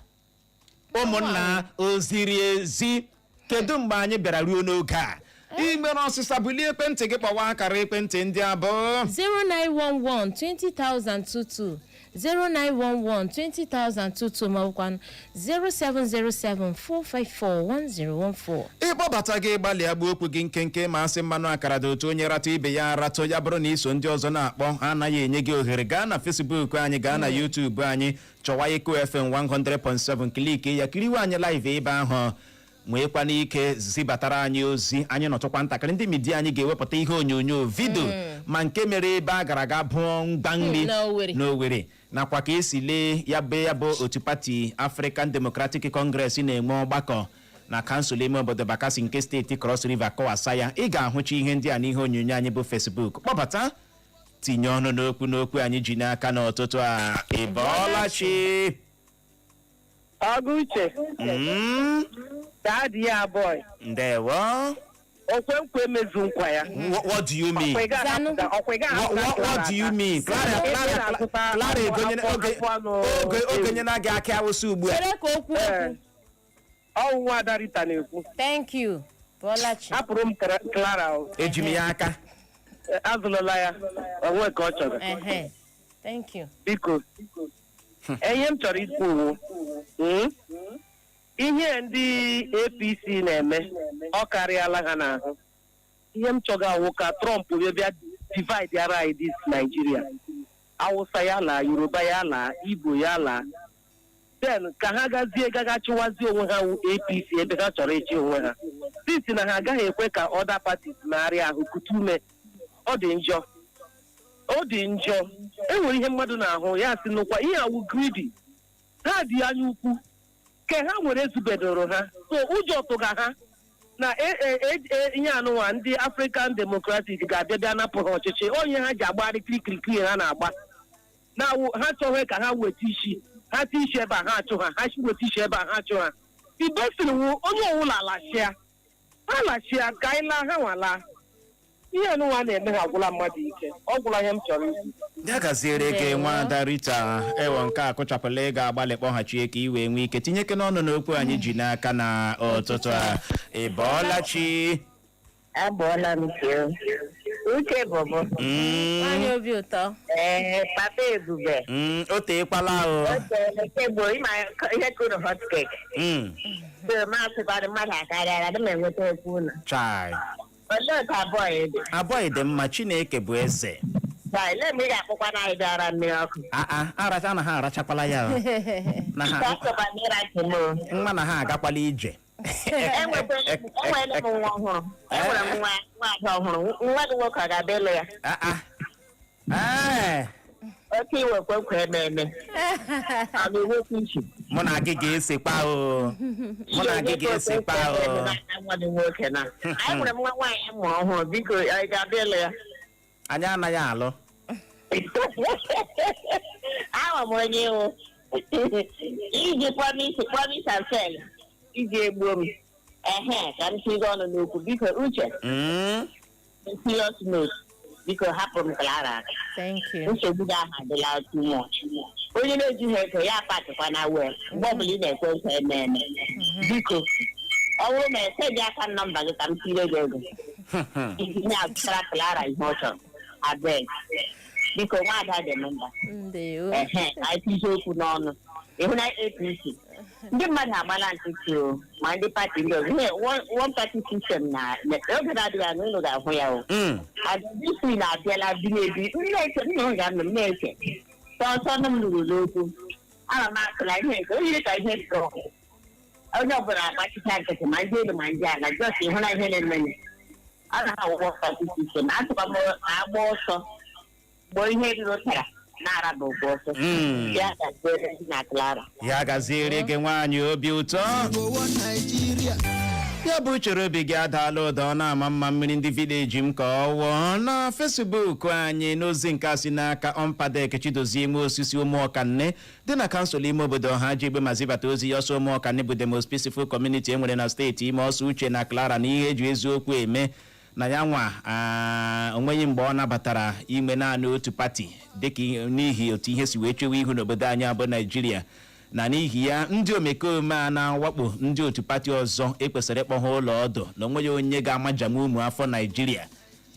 Ụmụnna oziri ezi, kedu mgbe anyị bịara ruo n'oge a? Imere ọsịsa bulie ekwentị gị kpọwa akara ekwentị ndị abụọ 0911 20022 0911 20022 ma ọkwa 0707 454 1014. Ịkpọbata gị gbalịa gbuo okwu gị nkenke ma asị mmanụ akara dị otu onye ratụ ibe ya ratụ. Ya bụrụ na iso ndị ọzọ na-akpọ anaghị enye gị ohere, gaa na Facebook anyị, gaa na YouTube anyị, chọwa Eko FM 100.7 kliki ya, kiriwe anyị live ebe ahụ. Nwekwa n'ike zibatara anyị ozi, anyị nọtụkwa ntakịrị ndị midia anyị ga-ewepụta ihe onyonyo vidio ma nke mere ebe a gara aga bụọ mgba nri n'Owerri nakwa ka esi lee ya bụ otu pati African Democratic Congress na-enwe ọgbakọ na kansụl ime obodo Bakassi nke steeti Cross River kọwasa ya. Ị ga-ahụcha ihe ndị a n'ihe onyonyo anyị bụ Facebook. Kpọbata tinye ọnụ n'okwu anyị ji n'aka n'ụtụtụ a. Ịbọọlachi Aguche. Daddy ya boy. Ndewo. Okwenkwe mezu nkwa ya. What do you mean? What do you mean? Clara ogenye na-aga aka awụsa ugbu a. Chere ka okwu. Ọnwụ Adarita na-ekwu. Thank you. Bọlachi. Hapụrụ m Clara o. eji m ya aka. Azụlụla ya onwe ka ọ chọrọ. Thank you. Biko ihe m chọrọ ikwu ihe ndị APC na-eme ọ karịala ha n'ahụ. Ihe m chọga awụ ka Trump bịa divide ara anyị this Nigeria. Awụsa ya la, Yoruba ya la, Igbo ya la. Then ka ha gazie gagachịwazi onwe ha APC ebe ha chọrọ ịchị onwe ha. Since na ha agaghị ekwe ka other parties narị ahụ kute ume. Ọ dị njọ. Enwere ihe mmadụ na-ahụ ya sị n'ụkwa ihe awụ greedy. Ha dị anya ukwu ke ha nwere ezubedoro ha. So ụjọ tụga ha na ihe anụnwa ndị African Democratic ga-abịa napụ ha ọchịchị. Onye ha ji agbagharị kirikirikiri ha na-agba. Na ha chọghị ka ha weta isi. Ha ti isi ebe a ha achụ ha. Ha weta isi ebe a ha achụ ha. Ibesiri onye ọwụla alachịa. Ha lachịa ka anyị laa ha nwala. Ihe anụnwa na-eme ha gwụla mmadụ ike. Ọ gwụla ihe m chọrọ isi. Ya gaziere gị nwada Rita ewo nke a kụchapụla ị ga-agbalị kpọghachie ka i wee nwee ike tinyeke n'ọnụ n'okwu anyị ji n'aka na ụtụtụ a. Ị bọọlachi? Abọọla m Uche bụbụ. Nwanyị obi ụtọ. Papa Ebube. O teekwala o. Gboo ịma ihe kụrụ hot cake. Masịkwara mmadụ akarịala dị m enweta okwu ụlọ. Chai. Olee otu abụọ dị? Abụọ dị mma, Chineke bụ eze. Ele m ị ga-akpụkwa na anyị bịara mmiri ọkụ. Aracha na ha arachakwala ya. Nwa na ha agakwala ije. Enwere m nwa ọhụrụ. Enwere m nwa ada ọhụrụ. Nwa gị nwoke ọ ga-abịa ịlụ ya? Oke iwekwe eme. A na-ewekwu iche. Mụ na gị ga-esekpa o. Anyị nwere m nwa nwaanyị mụrụ ọhụrụ. Biko anyị ga-abịa ịlụ ya? Anyị anaghị alụ. Awa m onye iwu. Iji promise and fail. Iji egbuo m. Ka m tigo ọnụ n'okwu. Biko Uche. Serious note. Biko hapụ m Clara. Thank you. Nsogbu gị ahụ adịla too much. Onye na-ejighị ego ya apatịkwa na wel. Mgbe ọbụla ị na-ekwe nkwa eme. Biko ọ bụrụ na ese gị aka nọmba gị ka m tire gị ego. Iji na-azụtara Clara ihe ọ chọrọ. Abeg. Biko nwaada dị nọmba. Anyị tizie okwu n'ọnụ. Ịhụ na APC. Ndị mmadụ agbala nkịtị o ma ndị pati ndị ọzọ. One party system na oge na-adịghị anya ụlọ ga-ahụ ya o. Adịdịsi na-abịala biri ebi. Nna ga-anọ m na-eche. Sọsọ m lụrụ n'okwu. Ana m akụla ihe nke onye ka ihe nke onye ọbụla akpachicha nkịtị ma ndị elu ma ndị ala jọs ịhụ na ihe na-eme. A na-awụkwọ pati sistem. Atụkwa m agba ọsọ mgbe ihe rụtara na-araba ụgbọ ọsọ. Ya gaziere gị nwaanyị obi ụtọ. Ya bụ chere obi gị adaala ụda ọ na-ama mma mmiri ndị vileji m ka ọ wụọ na Facebook anyị n'ozi nke si n'aka Ompadek Chidozie ime osisi ụmụọkanne dị na kansụl ime obodo ha ji egbe ma zibata ozi ya ọsọ ụmụọkanne bụ the most peaceful community enwere na steeti ime ọsọ Uche na Clara na ihe eji eziokwu eme na ya nwa onweghị mgbe ọ nabatara ime naanị otu pati dịka n'ihi otu ihe si wee chewe ihu n'obodo anyị abụ Naijiria na n'ihi ya ndị omekome a na-awakpo ndị otu pati ọzọ ekwesịrị ịkpọ ha ụlọ ọdụ na onweghị onye ga-amajama ụmụ afọ Naijiria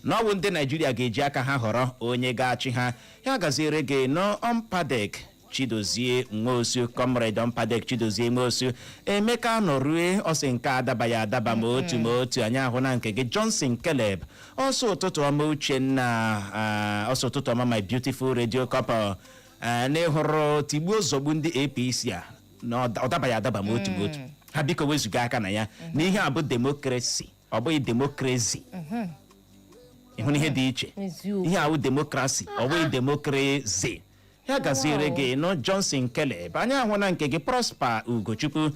na ọ bụ ndị Naijiria ga-eji aka ha họrọ onye ga-achị ha. Ya gaziere gị n'Ompadek Chidozie Nwosu, Comrade Ompadek Chidozie Nwosu. Emeka nọrue ọsị nke adabaghị adaba ma otu anyị ahụ na nke gị. Johnson Caleb ọsọ ụtụtụ ọma Uchenna ọsọ ụtụtụ ọma my beautiful radio couple n'ịhụrụ tigbuo zọgbu ndị APC a na ọ dabaghị adaba ma otu ha biko wezuga aka na ya na ihe a bụ demokrasi ọ bụghị demokrasi. ịhụ ihe dị iche ihe a bụ demokrasi ọ bụghị demokrasi. Ya gaziere gị nọ Johnson Caleb anyị ahụ na nke gị. Prosper Ugochukwu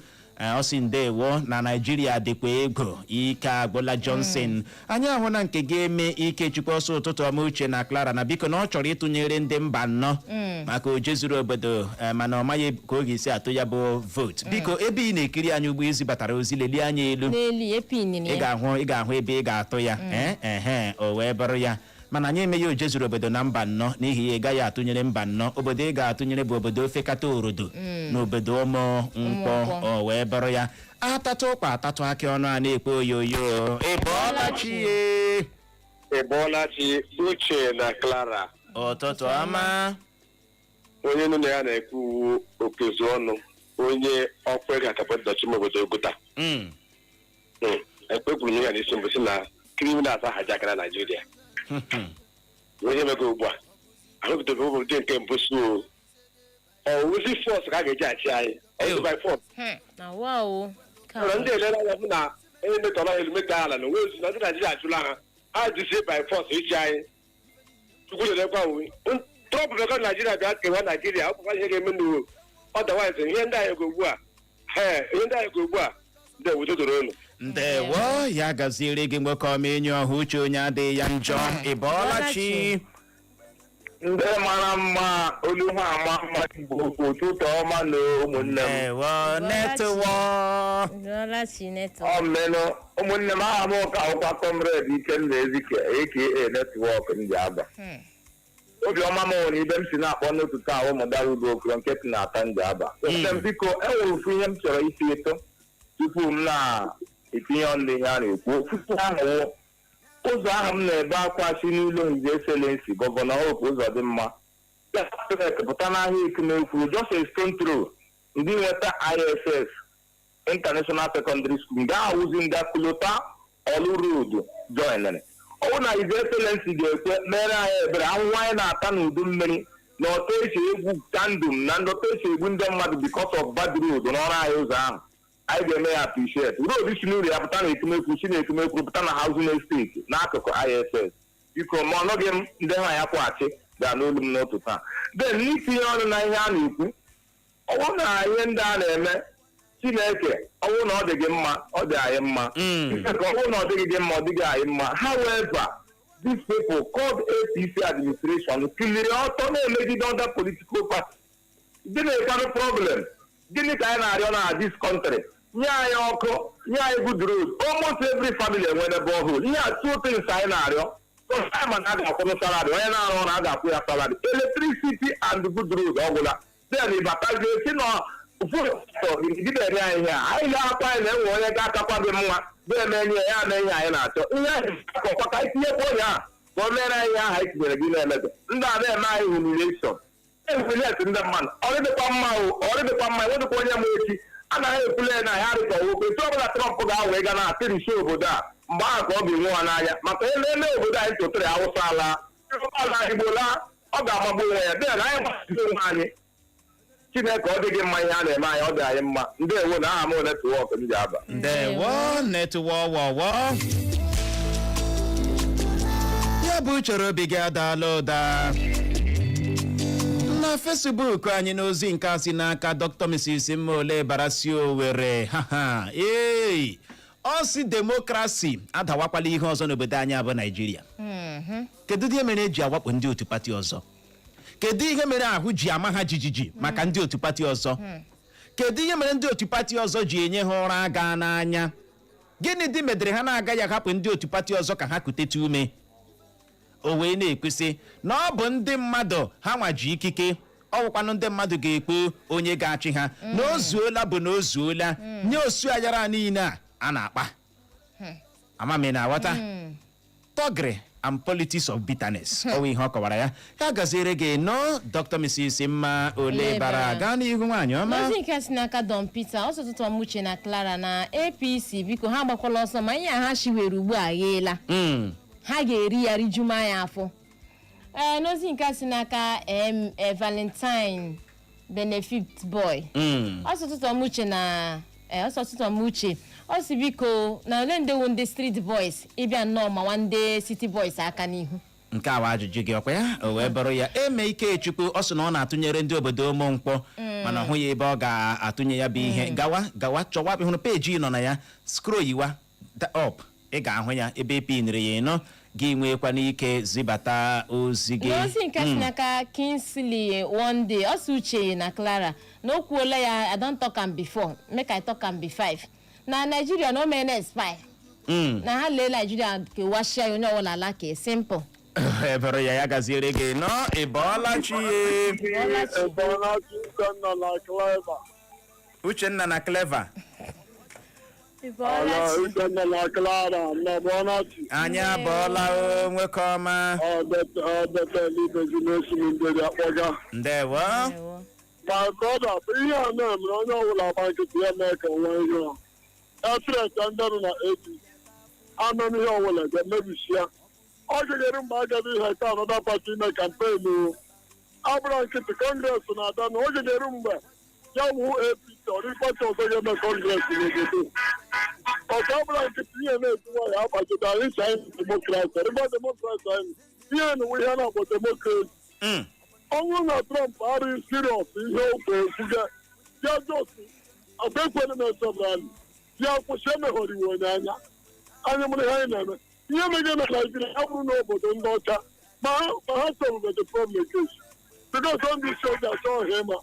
ọsị ndewo na Naijiria dịkwa ego ike agwụla Johnson. Anyị ahụ na nke gị eme Ikechukwu ọsọ ụtụtụ ọma Uche na Clara na biko na ọ chọrọ ịtụnyere ndị mba anọ maka oje zuru obodo mana ọ maghị ka ọ ga-esi atụ ya bụ vote. Biko ebe ị na-ekiri anyị ugbo izi batara ozi lelie anya elu ị ga-ahụ ebe ị ga-atụ ya o wee bụrụ ya mana anyị emeghị ojezuru obodo na mba nnọọ n'ihi ya ị gaghị atụnyere mba nnọọ obodo ị ga-atụnyere bụ obodo ofekata orodo na obodo ụmụ nkwọ o wee bụrụ ya atatụ ụkwa atatụ akị ọnụ a na-ekpe oyoyo ịbọọla chi uche na Clara ụtụtụ ọma onye nụ na ya na-ekwu okezu ọnụ onye ọkwa ga-akapọdachi obodo Oguta ekpekwuru nye ya n'isi mbụ si na criminals ahaji aka na Naịjirịa onye mego ugbu a ahụpụtaghị obodo nke mbụ so ọwụzi fọs ka a ga-eji achị anyị by force ndị elele anya bụ na onye metọrọ ha elumeta ala na onwe na ndị Naịjirịa ajụla ha jizie by force ichi anyị chukwu lerekwa uwe Trump mekọ Naịjirịa bịa kewa Naịjirịa ọ bụkwa ihe ga-eme n'uwe ọdawaiz ihe ndị anyị go ugbu a ndị obodo doro elu ndewo ya gaziere gị nwoke ọma enyi ọha uche onye adịghị ya njọ ịbọọla chi ndị mara mma olu ha ama mma bụ ụtụtụ ọma na ụmụnne m ndewo ọmenụ ụmụnne m aha m ka ụkwa kọmred Ikenna Ezike aka netwọk ndị Aba obiọma m nwere ibe m si na-akpọ n'ụtụtụ ahụ ụmụdara udo okoro nkịtị na-ata ndị Aba biko enwere ofu ihe m chọrọ isi eto tupu m na-etinye ọnụ ihe a na-ekwu ofufu ahụ ụzọ ahụ m na-ebe akwa si n'ụlọ His Excellency Gọvanọ Hope Uzodimma pụta n'ahịa Ekenekwu just a stone throw ndị nweta ISS International Secondary School nga ahụzi nga Kulota Olu Road joinere ọwụ na His Excellency ga-ekwe mere anyị ebere ahụhụ anyị na-ata n'udu mmiri na ọtọ esi egwu tandem na ndọta esi egbu ndị mmadụ because of bad road n'ọrụ anyị ụzọ ahụ anyị ga-eme ya appreciate road si n'ụlọ ya pụta na Ekenekwu si na Ekenekwu pụta na housing estate n'akụkụ ISS biko ma ọnọghị m ndị ha ya kwaghachi gaa n'olu m n'otu taa then n'itinye ọnụ na ihe a na-ekwu ọwụ na ihe ndị a na-eme Chineke ọwụ na ọ dị gị mma ọ dị anyị mma ọwụ na ọ dịghị gị mma ọ dịghị anyị mma however these people called APC administration kiliri ọtọ na-emegide other political party gịnị kanụ problem gịnị ka anyị na-arịọ na this country nye anyị ọkụ nye anyị good road almost every family enwere borehole ihe a two things anyị na-arịọ ma na a ga-akwụ salary onye na-arụ ọrụ a ga-akwụ ya salary electricity and good road ọgwụla then ịbatazie si na gidere anyị ihe a anyị ga-akwa anyị na-enwe onye ga-akakwa gị mma ga-eme enye ya na ihe anyị na-achọ ihe anyị akọkwa ka anyị tinyekwa onye ahụ ka o mere anyị aha anyị tinyere gị na-emebe ndị a na-eme anyị humiliation ehulet ndị mmadụ ọrịdịkwa mma enwedịkwa onye ma echi anaghị ekwule na ya dịka nwoke etu ọbụla Trump ga-awe ga na-atịrịchi obodo a mgbe ahụ ka ọ ga-enwe ha n'anya maka eme obodo anyị tụtụrụ Awụsa ala Igbo laa ọ ga-amagbu onwe ya dị na anyị gbasiri onwe anyị Chineke ọ dịghị mma ihe a na-eme anyị ọ dị anyị mma ndewo na aha m netwọk m ji Aba ndewo netwọwọwọ ya bụ chọrọ obi gị adaala ụda na Facebook anyị n'ozi nke a si n'aka Dr. Mrs. Mmole Barasi Owere ọ si demokrasi adawakwala ihe ọzọ n'obodo anyị abụ Naịjirịa kedu ihe mere eji awakpo ndị otu pati ọzọ kedu ihe mere ahụ ji ama ha jijiji maka ndị otu pati ọzọ kedu ihe mere ndị otu pati ọzọ ji enye ha ụra aga n'anya gịnị dị medere ha na-agaghị ahapụ ndị otu pati ọzọ ka ha kutete ume o wee na-ekwusị na ọ bụ ndị mmadụ ha nwaji ikike ọ bụkwanụ ndị mmadụ ga-ekpo onye ga-achị ha na ozuola bụ na ozuola nye osu ayara niile a na-akpa amami na aghọta tọgri and politics of bitterness ọwụ ihe ọ kọwara ya gaziere gị nọ Dr. Mrs. Mmole bara gaa n'ihu nwaanyị ọma ozi nke si n'aka Don Peter ọsọtụtụ Uche na Clara na APC biko ha gbakwala ọsọ ma ihe ha shiwere ugbu a gheela ha ga-eri ya rijuma ya afọ n'ozi nke si n'aka Valentine Benefit Boy ọsọtụtụ Uche na Uche ọ si biko na ole ndewo ndị street boys ịbịa nnọọ ma nwa ndị city boys aka n'ihu nke a ajụjụ gị ọkwa ya o wee bụrụ ya eme Ikechukwu ọ sị na ọ na-atụnyere ndị obodo ụmụ mkpọ mana ọ hụghị ebe ọ ga-atụnye ya bụ ihe gawa chọwa hụrụ peji nọ na ya scrolliwa up ị ga-ahụ ya ebe epinere ya ịnọ gị nwekwa n'ike zibata ozi gị n'ozi nke si n'aka Kingsley one day ọ sị Uche na Clara na o kwuola ya I don't talk am before make I talk am be 5 na Nigeria no men expire na ha lee Nigeria ke washia onye ọwụla ala ke simple ebere ya gaziere gị nọ ịbọọla chi Uchenna na Clever anyị abọọla nwoke ọma ndewo my brother ihe a na-emere onye ọbụla agba nkịtị ya mee ka nwe ihe efreta ndị nọ na eti anụ ihe ọbụla ga-emebisi ya ọ ga-ere mgbe a gaghị ihe ka anọda pati ime kampenu abụrụ nkịtị kọngres na-ada na oge ga-eru mgbe ya wụ APC ọrụ pati ọzọ ga-eme kọngres n'obodo ọzọ abụrụ nkịtị ihe na-etinye ya agbajide anyị si anyị demokrasi ọrịgba demokrasi anyị ihe na-enwe ihe na-akpọ demokrasi ọnwụ na Trump arị siriọs ihe okwe ekwuga ya josi agbekwele na-esebra anyị ya kwụsị emeghọrọ iwe onye anya anyị mụrụ ihe anyị na-eme ihe mege na Naijiria ya bụrụ n'obodo ndị ọcha ma ha solved the problem case because ndị soja chọọ ha ịma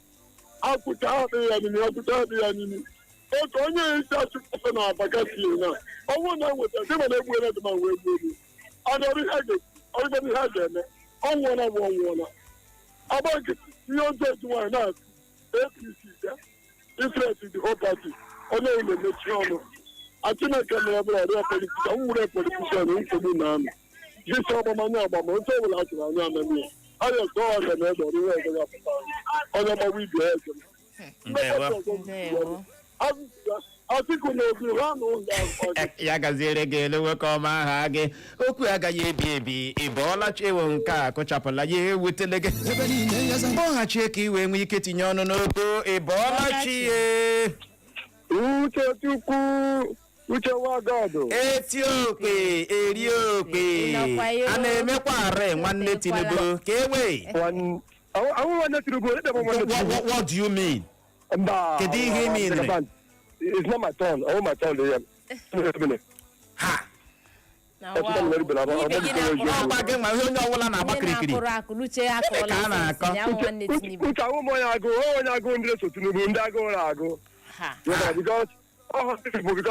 akwụcha ha adịghị ya n'imi akwụcha ha adịghị ya n'imi otu onye isi achịkọta na Bakassi na ọnwụ na nweta dị mana egbuela dị ma wee gbuo elu ọrịbadị ha ga-eme ọnwụọla bụ ọnwụọla agba nkịtị ihe ọjọọ eji nwaanyị na-atụ APC ya ifreti the whole party onye ụlọ emechi ọnụ Chineke mere ọbụla ọrịa politishan nwere politishan nsogbu na amị jisi ọgbamanya agbama otu ọbụla a chụrụ anya amami ya anya sọ ọga na ebe ọrụ ihe ọzọ ga-apụta onye gbawa ibe ya Atiku na Obi ha na ụlọ ya gaziere gị elu nwoke ọma aha gị okwu agaghị ebi ebi ịbọọla chi ewo nke a kụchapụla ya ewutele gị kpọghachie ka i wee nwee ike tinye ọnụ n'okwu ịbọọla chi Uchechukwu Uche Wagado Etiokwe Eriokwe a na-emekwa arị nwanne Tinubu ka ewe what do you mean? Kedu ihe mean? It's not my turn. Oh, my turn. Ha! ọgba gị nwa ihe onye ọbụla na-agba kirikiri ka a na-akọ uche ahụ onye agụụ ndị eso Tinubu ndị agụụ na-agụ because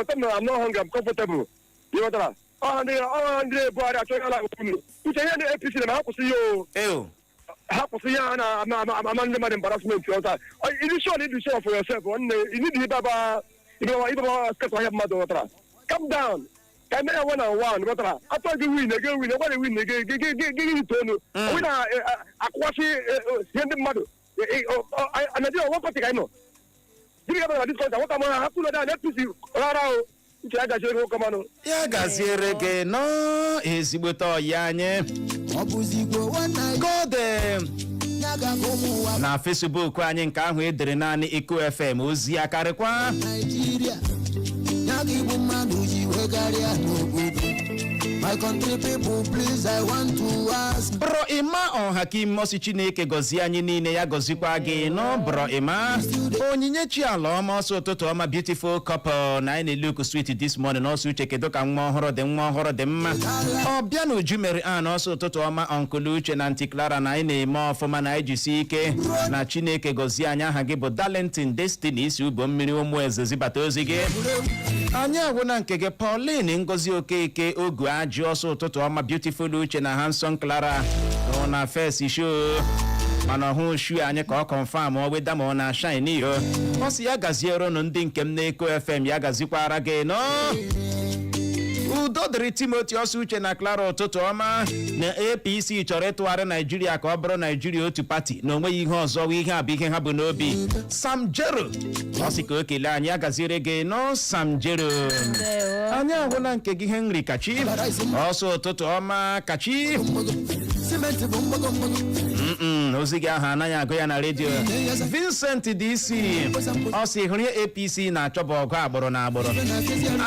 I'm not hungry, I'm comfortable. You know ndị Buhari achọghịla unu uche ihe ndị APC na ha kwụsị ya ha kwụsị ya na ama ndị mmadụ embarrassment ọta ịdị sure for yourself ịdị ibaba sketch ahịa mmadụ ghọtara calm down ka eme ya 1-on-1 ghọtara atọ gị win egwara win gị itoolu onwe na-akwụkwasị ihe ndị mmadụ Nigeria one party ka anyị nọ gịnị ga-abara dis country nwata mara ha kwụlọ da APC rara o uche ya gaziere gị ụkọmanụ ya gaziere gị nọ ezigbote ọyị anyị Godem na Facebook anyị nke ahụ edere naanị Eko FM ozi ya karịkwa My country people, please, I want to ask. Bro Ima Hakim Mosi Chineke gozi anyị niile ya gozikwa gị no Bro Ima onyinye chi ala ọma ọsọ ụtụtụ ọma beautiful couple na anyị look sweet this morning ọsọ uche kedu ka nwa ọhụrụ dị mma ọbịa na uju mere an ọsọ ụtụtụ ọma Uncle Uche na Aunty Clara na anyị na-eme ọfụma na anyị jisi ike na Chineke gozi anyị aha gị bụ Darlington Destiny isi ubo mmiri ụmụ eze zibata ozi gị anyị agwụna nke gị Pauline Ngozi Okeke ogu ajị ọsọ ụtụtụ ọma beautiful Uche na Hanson Clara na first show mana ọhụ shu anyị ka ọ confirm ọ weda ma ọ na shine iyo ọ sị ya gaziere ụnụ ndị nke m na Eko FM ya gazikwara gị no udo dịrị Timothy ọsọ Uche na Clara ụtụtụ ọma na APC chọrọ ịtụgharị Naijiria ka ọ bụrụ Naijiria otu pati na onweghị ihe ọzọ ihe a bụ ihe ha bụ n'obi Sam Jero ọ sị ka o kelee anyị agaziere gị no Sam Jero anyị agwụla nke gị ihe nri kachi ọsọ ụtụtụ ọma kachi ozi gị ahụ anaghị agụ ya na redio Vincent DC ọ sị hụrụ APC na-achọba ọgụ agbụrụ na agbụrụ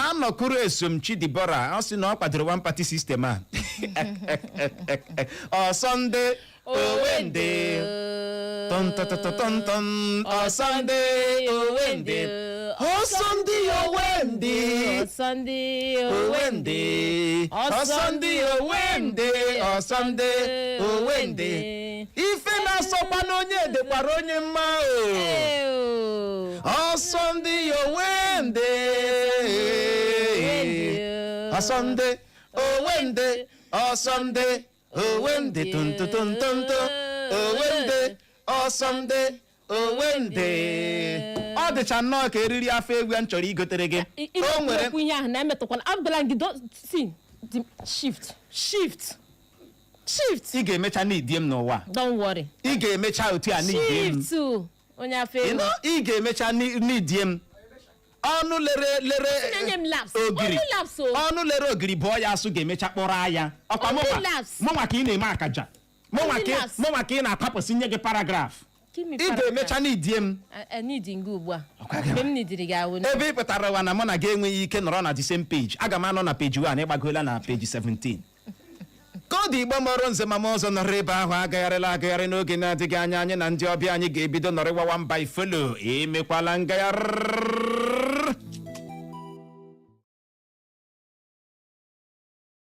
anọkụrụ esomchi Dibora ọ sị na ọ kwadoro one party system a Sunday Owende ton Sunday Owende Sunday Owende Sunday Owende Sunday Owende Sunday Owende ife na-asọkwa n'onye dekwara onye mma o Sunday Owende Sunday Owende Sunday owende tontotontonto owende ọsọmde owende. Ọ dịcha nnọọ ka eriri afọ egwu m chọrọ igotere gị. O nwere okwu ihe ahụ na-emetụkwana abụla gị shift. Ị ga-emecha n'idie m n'ụwa. Don't worry. Ị ga-emecha otu a n'idie m. Shift onye afọ egwu. Ị ga-emecha n'idie m. Ọnụ lere ogiri. Ọnụ lere ogiri bụ ọya asụ ga-emecha kpọrọ aya. Ọkwa mụnwa ka ị na-eme akaja. Mụnwa ka ị na-atapụsị nye gị paragraf. Ị ga-emecha n'idie m. N'idi ngị ugbu a. Mgbe m nidiri gị awụ. Ebe ị pụtara ụwa na mụ na gị enweghị ike nọrọ na the same page. Aga m anọ na page 1 ịgbagola na page 17. Ka ọ dị Igbo mụrụ nze ma m ọzọ nọrọ ebe ahụ agagharị n'oge na-adịghị anya anyị na ndị ọbịa anyị ga-ebido nọrịwawa mba ifolo emekwala ngagharị